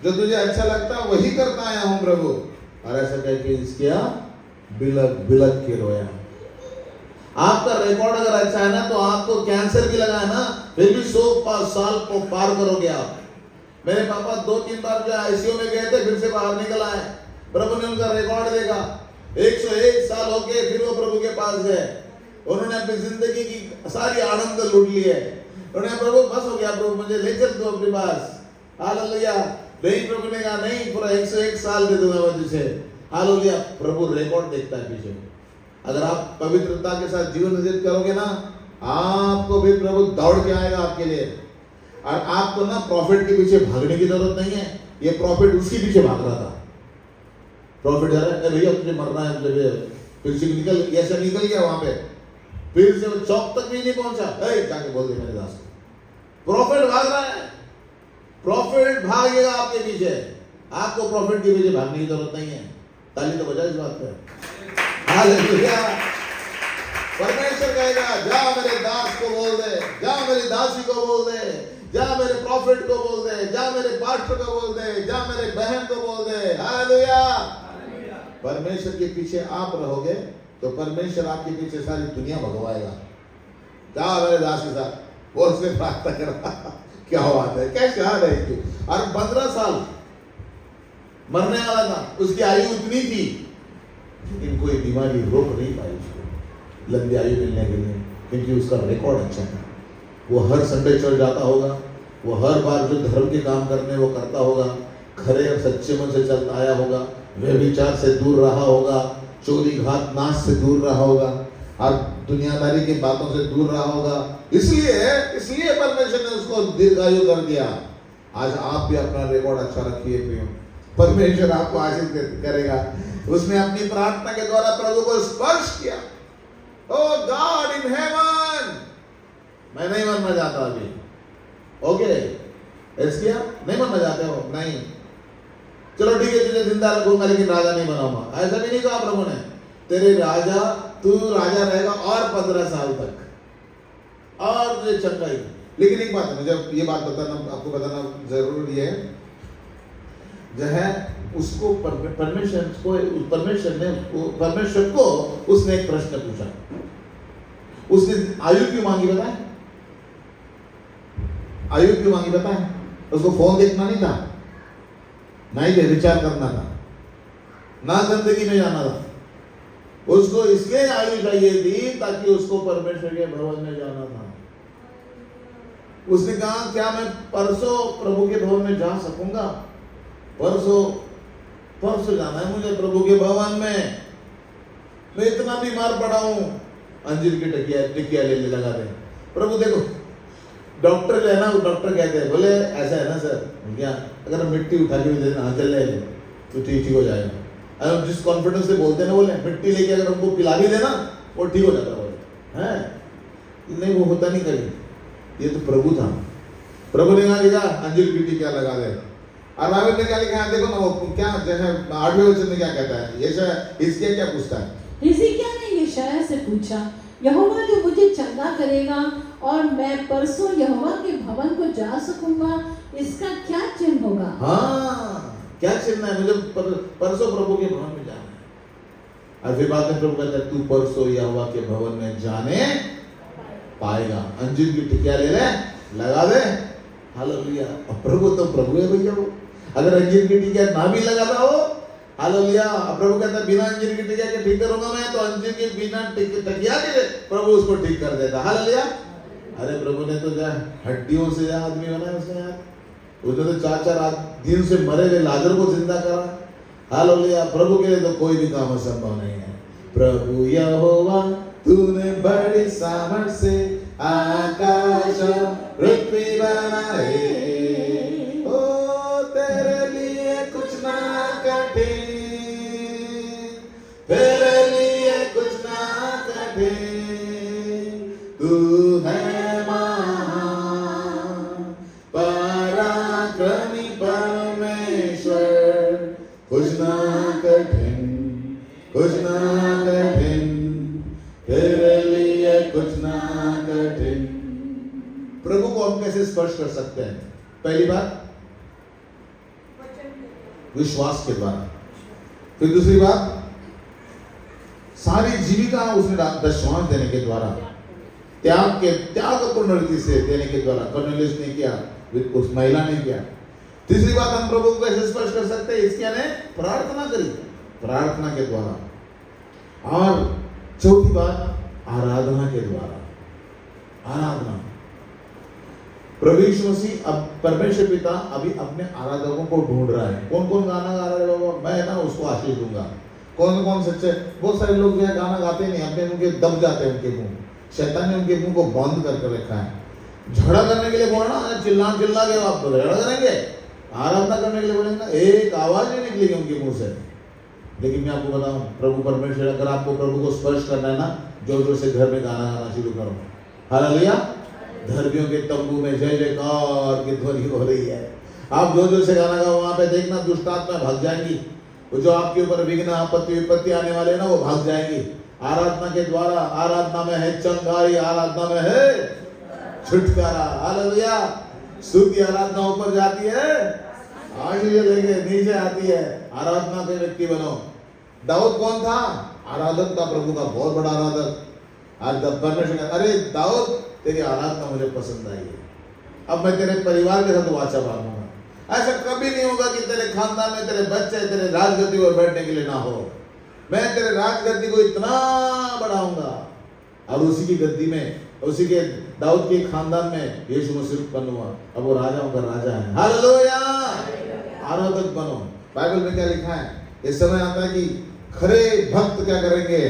जो तुझे अच्छा लगता है वही करता आया हूँ प्रभु। और ऐसा कह के हिजकिय्याह बिलख बिलख के रोया। आपका रिकॉर्ड अगर अच्छा है ना, तो आपको कैंसर भी लगा है ना, फिर भी 100 साल को पार करोगे आप। मेरे पापा 2-3 बार जो आईसीयू में गए थे, फिर से बाहर निकल आए। प्रभु ने उनका रिकॉर्ड देखा, 101 साल हो गए, फिर वो प्रभु के पास गए। उन्होंने अपनी जिंदगी की सारी आनंद लूट लिए। उन्होंने प्रभु बस हो गया, प्रभु मुझे ले चल दो अपने पास। हालेलुया। नहीं, प्रभु ने कहा नहीं, पूरा 101 साल दे दूंगा मैं तुझे। हालेलुया। प्रभु रिकॉर्ड देखता है पीछे। अगर आप पवित्रता के साथ जीवन व्यतीत करोगे ना, आपको भी प्रभु दौड़ के आएगा आपके लिए। और आपको ना प्रॉफिट के पीछे भागने की जरूरत नहीं है। ये प्रॉफिट उसके पीछे भाग रहा था। प्रॉफिट जा रहा है, भैया तुझे मरना है, तुझे फिर से निकल, ऐसा निकल गया वहां पे, फिर से वो चौक तक भी नहीं पहुंचा, जाके बोल दे मेरे दास को। प्रॉफिट भाग रहा है, प्रॉफिट भागेगा आपके पीछे। आपको प्रॉफिट के पीछे भागने की जरूरत नहीं है। ताली तो बजाए इस बात पे। हालेलुया। परमेश्वर कहेगा जा मेरे दास को बोल दे, जा मेरी दासी को बोल दे, जा मेरे प्रॉफिट को बोल दे, जा मेरे पास्टर को बोल दे, जा मेरे बहन को बोल दे। हालेलुया। परमेश्वर के पीछे आप रहोगे तो परमेश्वर आपके पीछे सारी दुनिया भगवाएगा। जा मेरे दास के साथ वो उसने प्रार्थना करा। क्या बात है, कैसे हाल है। और 15 साल मरने वाला था, उसकी आयु उतनी थी, लेकिन कोई बीमारी रोक नहीं पाई उसको लंबी आयु मिलने के लिए, क्योंकि उसका रिकॉर्ड अच्छा था। वो हर संडे चल जाता होगा, वो हर बार जो धर्म के काम करने वो करता होगा, खरे और सच्चे मन से चलता आया होगा, व्यभिचार से दूर रहा होगा, चोरी घात नाश से दूर रहा होगा, और दुनियादारी की बातों से दूर रहा होगा। इसलिए परमेश्वर ने उसको दीर्घायु कर दिया। आज आप भी अपना रिकॉर्ड अच्छा रखिए प्रियो, परमेश्वर आपको आशीष करेगा। उसने अपनी प्रार्थना के द्वारा प्रभु को स्पर्श किया। ओ गॉड इन हेवन, मैं नहीं मरना चाहता अभी। ओके, किया नहीं मरना चाहते हो, नहीं, चलो ठीक है, तुझे जिंदा रखूंगा लेकिन राजा नहीं बनाऊंगा। ऐसा भी नहीं कहा प्रभु ने। तेरे राजा, तू राजा रहेगा और 15 साल तक, और तुझे चंगाई। लेकिन एक बात है, मुझे ये बात बताना, आपको बताना जरूरी है, जो है उसको परमेश्वर को उसने एक प्रश्न पूछा। उसने आयु क्यों मांगी बताए? आयु क्यों मांगी बताए? उसको फोन देखना नहीं था, नहीं थे, विचार करना था, ना जिंदगी में जाना था। उसको इसलिए आयु चाहिए थी ताकि उसको परमेश्वर के भवन में जाना था। उसने कहा क्या मैं परसों प्रभु के भवन में जा सकूंगा? परसों जाना है मुझे प्रभु के भवन में। मैं इतना बीमार पड़ा हूं, अंजीर की टिकिया ले लगा दे। प्रभु देखो, डॉक्टर जो है ना, वो डॉक्टर कहते हैं, बोले ऐसा है ना सर, क्या अगर मिट्टी उठा के भी देना, हाँ चल ले तो ठीक हो जाएगा। अगर जिस कॉन्फिडेंस से बोलते ना, बोले मिट्टी लेके अगर हमको पिला भी देना वो ठीक हो जाता, बोले है नहीं, वो होता नहीं कभी। ये तो प्रभु था। प्रभु ने कहा कि जा अंजीर की टिकिया लगा दे। और बाइबल में क्या लिखा है देखो ना, वो क्या जैसे 8वें वचन में क्या कहता है, ये इसके क्या पूछता है? हिजकिय्याह ने यशायाह से पूछा, यहोवा जो मुझे चंगा करेगा और मैं परसों यहोवा के भवन को जा सकूंगा, इसका क्या चिन्ह होगा? हाँ, क्या चिन्ह है? मुझे परसों प्रभु के भवन में जाना है। और फिर बाद में प्रभु कहता है, तू परसों यहोवा के भवन में जाने पाएगा। अंजीर की टिकिया ले ले, लगा दे। हालेलुया। और प्रभु तो प्रभु है भैया। वो अगर अंजीर की टिकिया ना भी लगाता हो, हालेलुया, प्रभु कहता है बिना अंजीर की टिकिया के ठीक करूंगा मैं, तो अंजीर के बिना टिकिया के प्रभु उसको ठीक कर देता। हालेलुया। अरे प्रभु ने तो हड्डियों से आदमी बनाया उसने यार। उसने तो 4-4 दिन से मरे हुए लाजर को जिंदा करा। हालेलुया। प्रभु के लिए तो कोई भी काम असंभव नहीं है। प्रभु यहोवा तूने बड़ी सामर्थ से आकाश पृथ्वी बनाए, ओ तेरे लिए कुछ ना कठिन, तेरे लिए कुछ ना कठिन, तू है महान पराक्रमी परमेश्वर, कुछ ना कठिन, कुछ ना कठिन, तेरे लिए कुछ ना कठिन। प्रभु को हम कैसे स्पर्श कर सकते हैं? पहली बात विश्वास के द्वारा। फिर दूसरी बात सारी जीविका उसने दशमांश देने के द्वारा, त्यागपूर्ण रीति से देने के द्वारा। कर्नेलियस ने किया, उस महिला ने किया। तीसरी बात हम प्रभु को कैसे स्पर्श कर सकते हैं? इसके ने प्रार्थना करी, प्रार्थना के द्वारा। और चौथी बात आराधना के द्वारा। आराधना, प्रभु यीशु मसीह अब परमेश्वर पिता अभी अपने आराधकों को ढूंढ रहा है। कौन कौन गाना गा रहा है? मैं ना उसको आशीष दूंगा। कौन कौन सच्चे? बहुत सारे लोग जो है गाना गाते नहीं, अपने उनके दब जाते हैं उनके मुंह, शैतान ने उनके मुंह को बंद करके रखा है। झगड़ा करने के लिए बोलना, चिल्ला चिल्ला के आप झगड़ा करेंगे, आराधना करने के लिए बोलेंगे, एक आवाज नहीं निकलेगी उनके मुंह से। लेकिन मैं आपको बताऊं, प्रभु परमेश्वर, अगर आपको प्रभु को स्पर्श करना है ना, जोर जोर से घर में गाना गाना शुरू करो। हालेलुया। धर्मियों के तंबू में जय जयकार की ध्वनि हो रही है। आप जोर जोर से गाना गाओ, वहां पे देखना दुष्ट आत्मा भाग जाएंगी। वो जो आपके ऊपर विघ्न आपत्ति विपत्ति आने वाले ना, वो भाग जाएंगी। आराधना के द्वारा, आराधना में है चंगाई, आराधना में है छुटकारा। हालेलुया। स्तुति आराधना ऊपर जाती है, आशीष देंगे नीचे आती है। आराधना के व्यक्ति बनो। दाऊद कौन था? आराधक था, प्रभु का बहुत बड़ा आराधक। आज परमेश्वर कहता, अरे दाऊद तेरी आराधना मुझे पसंद आई है, अब मैं तेरे परिवार के साथ वाचा बांधूंगा। ऐसा कभी नहीं होगा कि तेरे खानदान में तेरे बच्चे तेरे राजगद्दी पर बैठने के लिए ना हो। मैं तेरे राजगद्दी को इतना बढ़ाऊंगा, और उसी की गद्दी में, उसी के दाऊद के खानदान में यीशु मसीह उत्पन्न हुआ। अब वो राजाओं का राजा है। हालेलुया। आराधक बनो। बाइबल में क्या लिखा है? इस समय आता है कि खरे भक्त क्या करेंगे?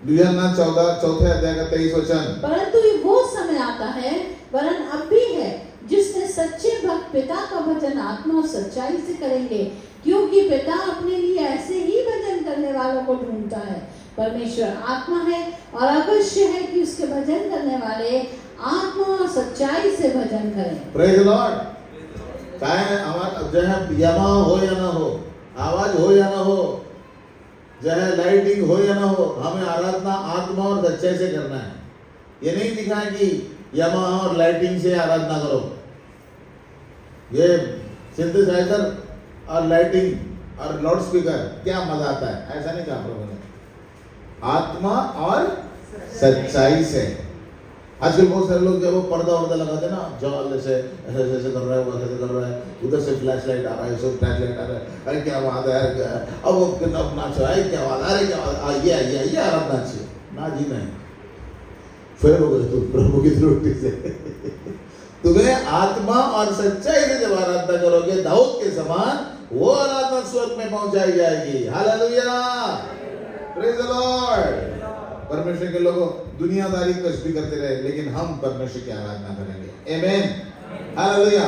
यूहन्ना 14 चौथे अध्याय का 23 वचन। परंतु ये वो समय आता है, वरन अब भी है, जिसमें सच्चे भक्त पिता का भजन आत्मा और सच्चाई से करेंगे, क्योंकि पिता अपने लिए ऐसे ही भजन करने वालों को ढूंढता है। परमेश्वर आत्मा है और अवश्य है कि उसके भजन करने वाले आत्मा और सच्चाई से भजन करें। Praise the Lord. चाहे हमारा चाहे यमा हो या ना हो, आवाज हो या ना हो, चाहे लाइटिंग हो या ना हो, हमें आराधना आत्मा और सच्चाई से करना है। ये नहीं दिखा है कि यमा और लाइटिंग से आराधना करो, ये सिंथेसाइजर और लाइटिंग और लाउड स्पीकर क्या मजा आता है, ऐसा नहीं कहा प्रभु ने। आत्मा और सच्चाई से। आजकल बहुत सारे लोग जब वो पर्दा वर्दा लगाते ना, जवाल जैसे ऐसे ऐसे कर रहा है, वो ऐसे कर रहा है, उधर से फ्लैश लाइट आ रहा है, सब फ्लैश लाइट आ रहा है, अरे क्या बात है, अरे क्या, अब वो नाच रहा है, क्या बात, अरे क्या बात, ये आराधना चाहिए ना जी। नहीं, फिर हो गए तुम प्रभु की दृष्टि से। तुम्हें आत्मा और सच्चाई से जब आराधना करोगे दाऊद के समान, वो आराधना स्वर्ग में पहुंचाई जाएगी। हालेलुया। Praise the Lord. परमेश्वर के लोगों दुनियादारी कुछ भी करते रहे, लेकिन हम परमेश्वर की आराधना करेंगे। आमेन। हालेलुया।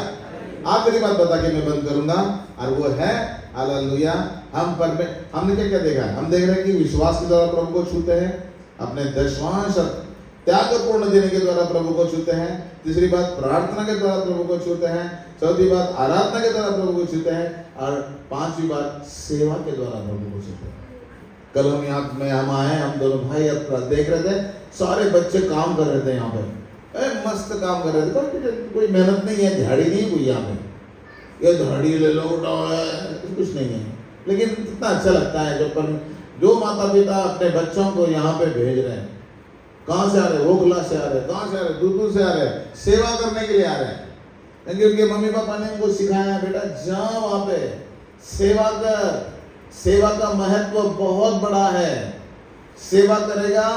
आखिरी बात बता के मैं बंद करूंगा, और वो है हालेलुया, हमने क्या क्या देखा है? हम देख रहे हैं कि विश्वास के द्वारा प्रभु को छूते हैं, अपने दशमांश त्यागपूर्ण देने के द्वारा प्रभु को छूते हैं। तीसरी बात, प्रार्थना के द्वारा प्रभु को छूते हैं। चौथी बात, आराधना के द्वारा प्रभु को छूते हैं। और पांचवी बात, सेवा के द्वारा प्रभु को छूते हैं। कल हम यहाँ में हम आए, हम दोनों भाई देख रहे थे, सारे बच्चे काम कर रहे थे यहाँ पे, मस्त काम कर रहे थे, कोई मेहनत नहीं है, झाड़ी नहीं कोई यहाँ पे, ये झाड़ी ले लो उठाओ, कुछ नहीं है, लेकिन कितना अच्छा लगता है जो माता पिता अपने बच्चों को यहाँ पे भेज रहे हैं। कहाँ से आ रहे? ओखला से आ रहे, कहाँ से आ रहे? दूर से आ रहे, सेवा करने के लिए आ रहे हैं, क्योंकि उनके मम्मी पापा ने उनको सिखाया है, बेटा जाओ वहाँ पे सेवा कर, सेवा का महत्व बहुत बड़ा है, सेवा करेगा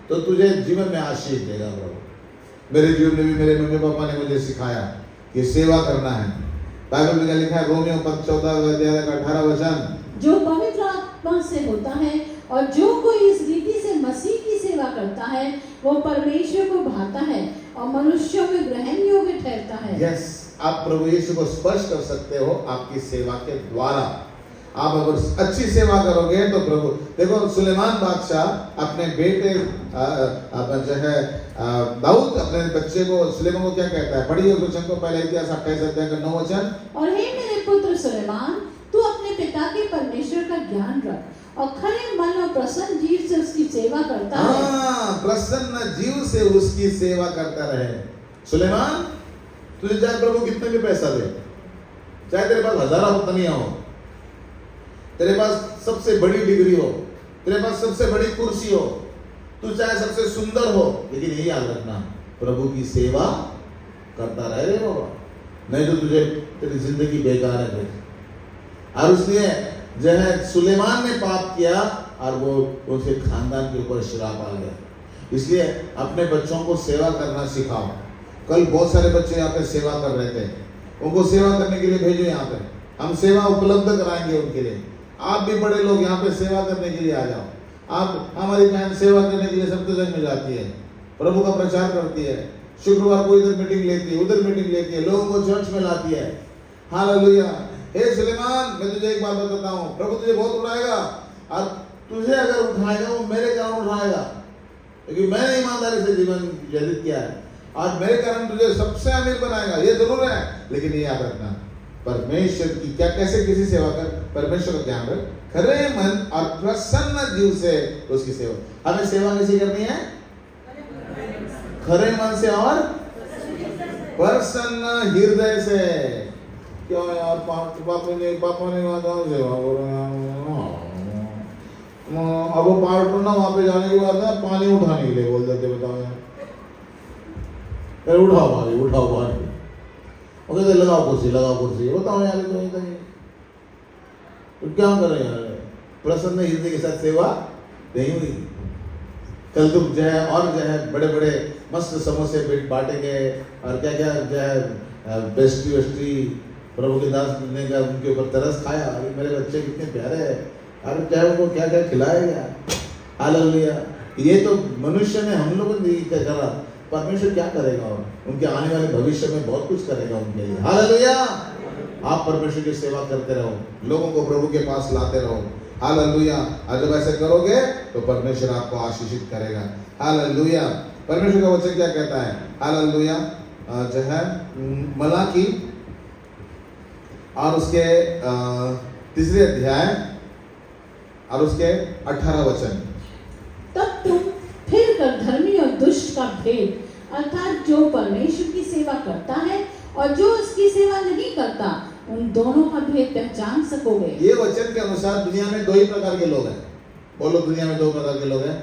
तो तुझे जीवन में आशीष देगा। प्रभु मेरे जीवन में भी मेरे मम्मी पापा ने मुझे सिखाया कि सेवा करना है। बाइबल में क्या लिखा है? रोमियो 14 अध्याय का 18 वचन, जो पवित्र आत्मा से होता है और जो कोई इस रीति से मसीह की सेवा करता है, वो परमेश्वर को भाता है और मनुष्यों में ग्रहण योग्य ठहरता है। यस, आप प्रभु यीशु को स्पर्श कर सकते हो आपकी सेवा के द्वारा। आप अगर अच्छी सेवा करोगे तो प्रभु, देखो सुलेमान बादशाह अपने बेटे जो है दाऊद अपने बच्चे को, सुलेमान को क्या कहता है? पढ़िए उस वचन को, पहले इतिहास 28 अध्याय का 9 वचन। और हे मेरे पुत्र सुलेमान, तू अपने पिता के परमेश्वर का ज्ञान रख और खरे मन और प्रसन्न जीव से उसकी सेवा करता है। प्रसन्न जीव से उसकी सेवा करता रहे। सुलेमान, तुझे चाहे प्रभु कितने भी पैसा दे, चाहे तेरे पास हजारों पत्नियां हो, तेरे पास सबसे बड़ी डिग्री हो, तेरे पास सबसे बड़ी कुर्सी हो, तू चाहे सबसे सुंदर हो, लेकिन यही याद रखना, प्रभु की सेवा करता रहे रे बाबा, नहीं तो तुझे तेरी जिंदगी बेकार है। और उसने जो है सुलेमान ने पाप किया और वो उसके खानदान के ऊपर श्राप आ गया। इसलिए अपने बच्चों को सेवा करना सिखाओ। कल बहुत सारे बच्चे यहाँ पे सेवा कर रहे थे, उनको सेवा करने के लिए भेजो। यहाँ पे हम सेवा उपलब्ध कराएंगे उनके लिए। आप भी बड़े लोग यहाँ पे सेवा करने के लिए आ जाओ। आप हमारी बहन सेवा करने के लिए सप्तजंग में जाती है, प्रभु का प्रचार करती है, शुक्रवार को इधर मीटिंग लेती है, उधर मीटिंग लेती है, लोगों को चर्च में लाती है। हालेलुया। हे सुलेमान, मैं तुझे एक बात बताता हूँ, प्रभु तुझे बहुत उठाएगा, और तुझे अगर उठाएगा वो मेरे कारण उठाएगा, क्योंकि मैंने ईमानदारी से जीवन व्यतीत किया है, और मेरे कारण तुझे सबसे अमीर बनाएगा। ये जरूर है, लेकिन ये याद रखना, परमेश्वर की क्या कैसे किसी सेवा कर, परमेश्वर का ध्यान रख, खरे मन और प्रसन्न जीव से उसकी सेवा। हमें सेवा कैसी करनी है? खरे मन से और प्रसन्न हृदय से। क्यों यार, पापा ने सेवा अब वो पार्टनर ना वहां पे जाने के बाद ना पानी उठाने के लिए बोल देते, बताओ यार, उठाओ पानी, उठाओ पानी, वो कहते लगाओ कुर्सी, लगाओ कुर्सी, बताओ यार, तो क्या करें यार, प्रसन्न हृदय के साथ सेवा नहीं हुई। कल तो जो है और जो है बड़े बड़े मस्त समोसे बांटेंगे और क्या क्या जो है पेस्ट्री वेस्ट्री, प्रभु के दास ने का उनके ऊपर तरस खाया, अरे मेरे बच्चे कितने प्यारे हैं, अरे क्या उनको क्या क्या खिलाएगा। हालेलुया। ये तो मनुष्य ने हम लोगों ने करा, परमेश्वर क्या करेगा, उनके आने वाले भविष्य में बहुत कुछ करेगा उनके लिए। हालेलुया। आप परमेश्वर की सेवा करते रहो, लोगों को प्रभु के पास लाते रहो। हालेलुया। और जब ऐसे करोगे तो परमेश्वर आपको आशीषित करेगा। हालेलुया। परमेश्वर का वचन क्या कहता है? हालेलुया। जो है मलाकी और उसके 3 अध्याय और उसके 18 वचन। तब तुम फिर कर धर्मी और दुष्ट का भेद, अर्थात जो परमेश्वर की सेवा करता है और जो उसकी सेवा नहीं करता, उन दोनों का भेद पहचान सकोगे। ये वचन के अनुसार दुनिया में 2 ही प्रकार के लोग हैं। बोलो, दुनिया में 2 प्रकार के लोग हैं।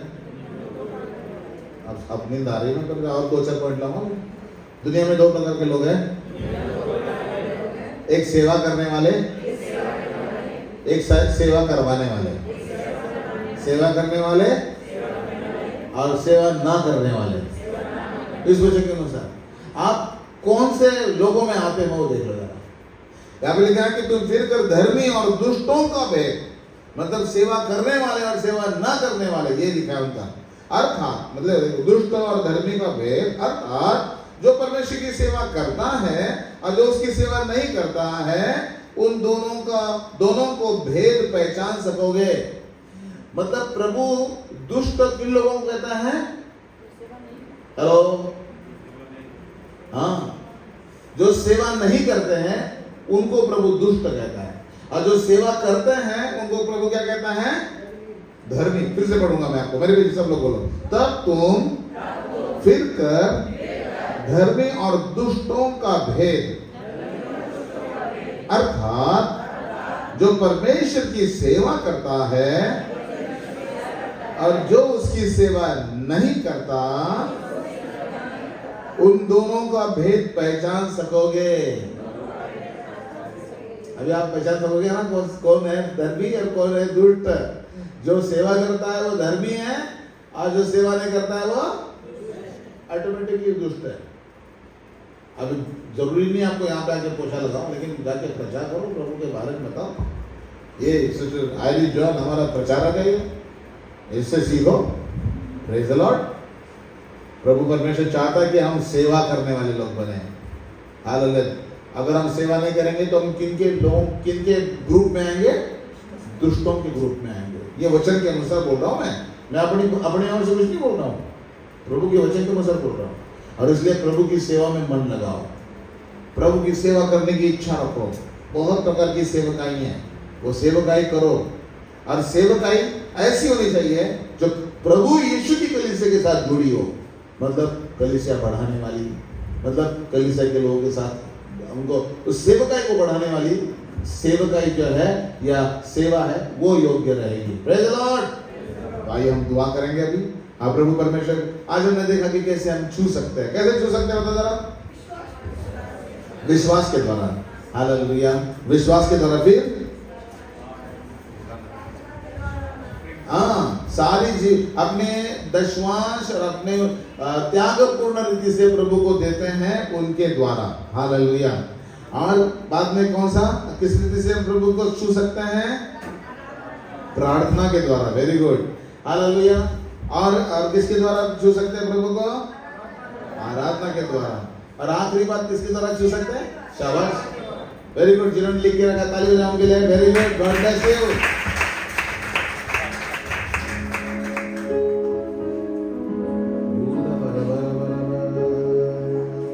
अब नींद आ रही है ना, और 2-4 पॉइंट लाऊंगा। दुनिया में 2 प्रकार के लोग हैं, एक सेवा करने वाले, एक सेवा करवाने वाले। सेवा करने वाले और सेवा ना करने वाले। इस वचन के अनुसार आप कौन से लोगों में आते हैं वो देख लो। यहाँ पे लिखा है कि तुम फिर कर धर्मी और दुष्टों का भेद, मतलब सेवा करने वाले और सेवा ना करने वाले, ये लिखा है उनका। अर्थात मतलब दुष्ट और धर्मी का भेद, अर्थात जो परमेश्वर की सेवा करता है और जो उसकी सेवा नहीं करता है, उन दोनों को भेद पहचान सकोगे। मतलब प्रभु दुष्ट किन लोगों को कहता है? हेलो, हाँ, जो सेवा नहीं करते हैं उनको प्रभु दुष्ट कहता है, और जो सेवा करते हैं उनको प्रभु क्या कहता है? धर्मी। फिर से पढ़ूंगा मैं आपको, मेरे भी सब लोग बोलो। तब तुम फिर कर धर्मी और दुष्टों का भेद, अर्थात जो परमेश्वर की सेवा करता है और जो उसकी सेवा नहीं करता, उन दोनों का भेद पहचान सकोगे। अभी आप पहचान सकोगे ना कौन है धर्मी और कौन है दुष्ट। जो सेवा करता है वो धर्मी है, और जो सेवा नहीं करता है वो ऑटोमेटिकली दुष्ट है। अभी जरूरी नहीं आपको यहाँ पे आके पोछा लगाओ, लेकिन जाके प्रचार करो, प्रभु के बारे में बताओ। ये सिस्टर आयरी जॉन हमारा प्रचारक है, इससे सीखो। Praise the Lord. प्रभु परमेश्वर चाहता है कि हम सेवा करने वाले लोग बने। हालेलुया। अगर हम सेवा नहीं करेंगे तो हम किनके ग्रुप में आएंगे? दुष्टों के ग्रुप में आएंगे। ये वचन के अनुसार बोल रहा हूँ मैं अपने ओर से कुछ नहीं बोल रहा हूँ, प्रभु के वचन के अनुसार बोल रहा हूँ। और इसलिए प्रभु की सेवा में मन लगाओ, प्रभु की सेवा करने की इच्छा रखो। बहुत प्रकार की सेवकाई है, वो सेवकाई करो। और सेवकाई ऐसी होनी चाहिए जो प्रभु यीशु की कलीसिया के साथ जुड़ी हो, मतलब कलीसिया बढ़ाने वाली, मतलब कलीसिया के लोगों के साथ हमको उस सेवकाई को बढ़ाने वाली सेवकाई जो है या सेवा है वो योग्य रहेगी। Praise the Lord. आइए हम दुआ करेंगे अभी। हाँ प्रभु परमेश्वर, आज हमने देखा कि कैसे हम छू सकते हैं। कैसे छू सकते हैं बता जरा? विश्वास के द्वारा। हालेलुया। विश्वास के द्वारा। फिर हाँ, सारी जीव अपने दशवांश और अपने त्यागपूर्ण रीति से प्रभु को देते हैं उनके द्वारा। हालेलुया। और बाद में कौन सा, किस रीति से हम प्रभु को छू सकते हैं? प्रार्थना के द्वारा। Very good. हालेलुया। और किसके द्वारा छू सकते हैं प्रभु को? आराधना के द्वारा। और आखिरी बात किसके द्वारा छू सकते हैं? शाबाश, वेरी गुड। जिन्होंने लिख के रखा ताली बजाओ उनके लिए, very good, God bless you.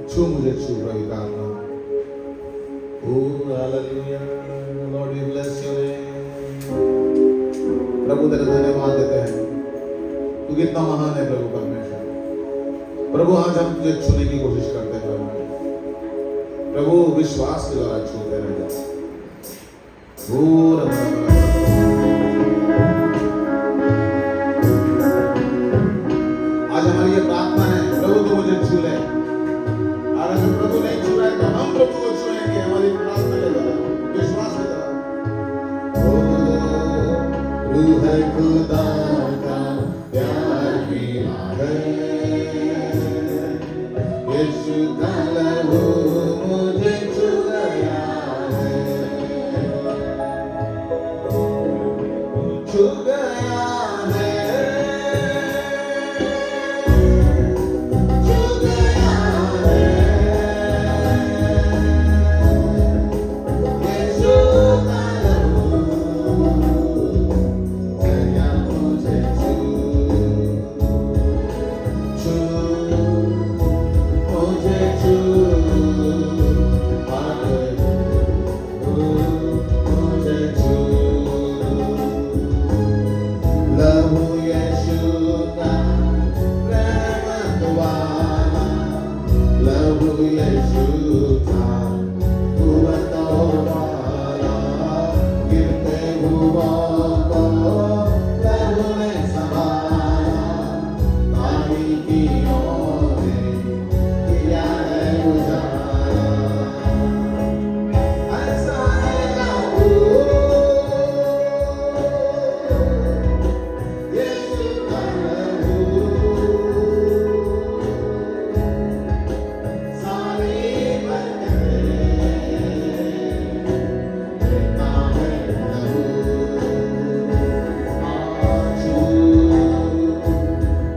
छू मुझे, छू प्रभु का आत्मा। Oh hallelujah, Lord we bless your name. प्रभु तेरे धन्यवाद देते हैं, तू कितना महान है प्रभु परमेश्वर। प्रभु आज हम तुझे छूने की कोशिश करते हैं प्रभु, विश्वास के द्वारा छूते रह जा। आज हमारी ये प्रार्थना है, प्रभु तू मुझे छू ले। और अगर प्रभु नहीं छू रहा है तो हम प्रभु को छूएंगे हमारी प्रार्थना के द्वारा, विश्वास के द्वारा। रूह खुदा का प्यार मिला है, यीशु का लहू मुझे छू गया है, छू गया है, छू गया है, यीशु का लहू गया मुझे छू, छू मुझे छू, मुझे छू। लहू यीशु का रहमत वाला, लहू यीशु का कुव्वत वाला, गिरते हुआ को लहू ने संभाला, तारीकियों में किया है उजाला। ऐसा है लहू यीशु का लहू, सारी बरकतें देता है लहू। छू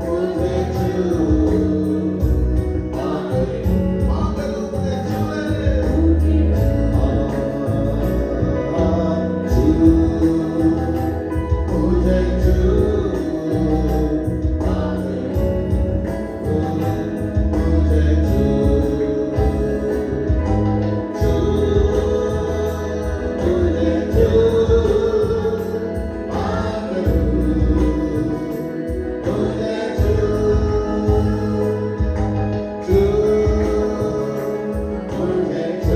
मुझे छू, मांगो मुझे छू ले। छू मुझे छू, मुझे छू, छू मुझे छू, मुझे छू, छू मुझे छू,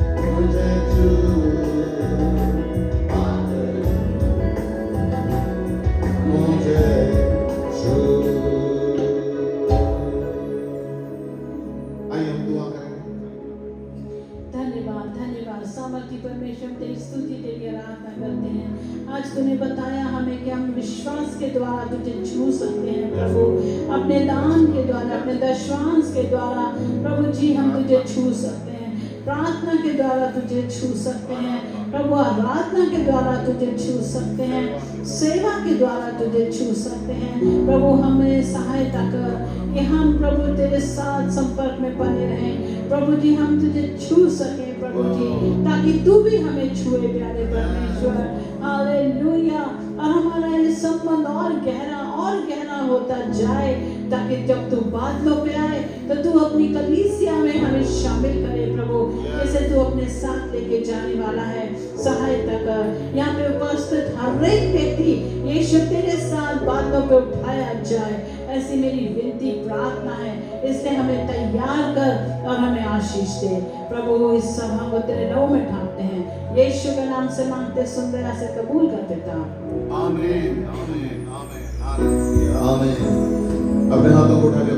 मुझे छू, मुझे छू, मुझे छू। आइए हम दुआ करेंगे। धन्यवाद, धन्यवाद सामर्थी परमेश्वर, तेरी स्तुति तेरी आराधना करते हैं। आज तूने बताया हमें कि हम विश्वास के द्वारा तुझे छू सकते हैं प्रभु, अपने दान के द्वारा, अपने दशवांश के द्वारा प्रभु जी हम तुझे छू सकते हैं, प्रार्थना के द्वारा तुझे छू सकते हैं प्रभु, आराधना के द्वारा तुझे छू सकते हैं, सेवा के द्वारा तुझे छू सकते हैं प्रभु। हमें सहायता कर कि हम प्रभु तेरे साथ संपर्क में बने रहें प्रभु जी, हम तुझे छू सके प्रभु जी, ताकि तू भी हमें छुए प्यारे परमेश्वर। हालेलुया। और हमारा ये संबंध और गहरा होता जाए, ताकि जब तू बादलों पे आए तो तू अपनी कलीसिया में हमें शामिल करे प्रभु, जैसे तू अपने साथ लेके जाने वाला है। सहायता कर, यहाँ पे उपस्थित हर एक व्यक्ति यीशु तेरे साथ बादलों पे उठाया जाए, ऐसी मेरी विनती प्रार्थना है। इसलिए हमें तैयार कर और हमें आशीष दे प्रभु। इस सभा को तेरे नाम में ढांपते हैं, यीशु के नाम से मांगते, सुंदर से कबूल कर देता। आमीन, आमीन, आमीन, आमीन। अपने हाथों को उठा के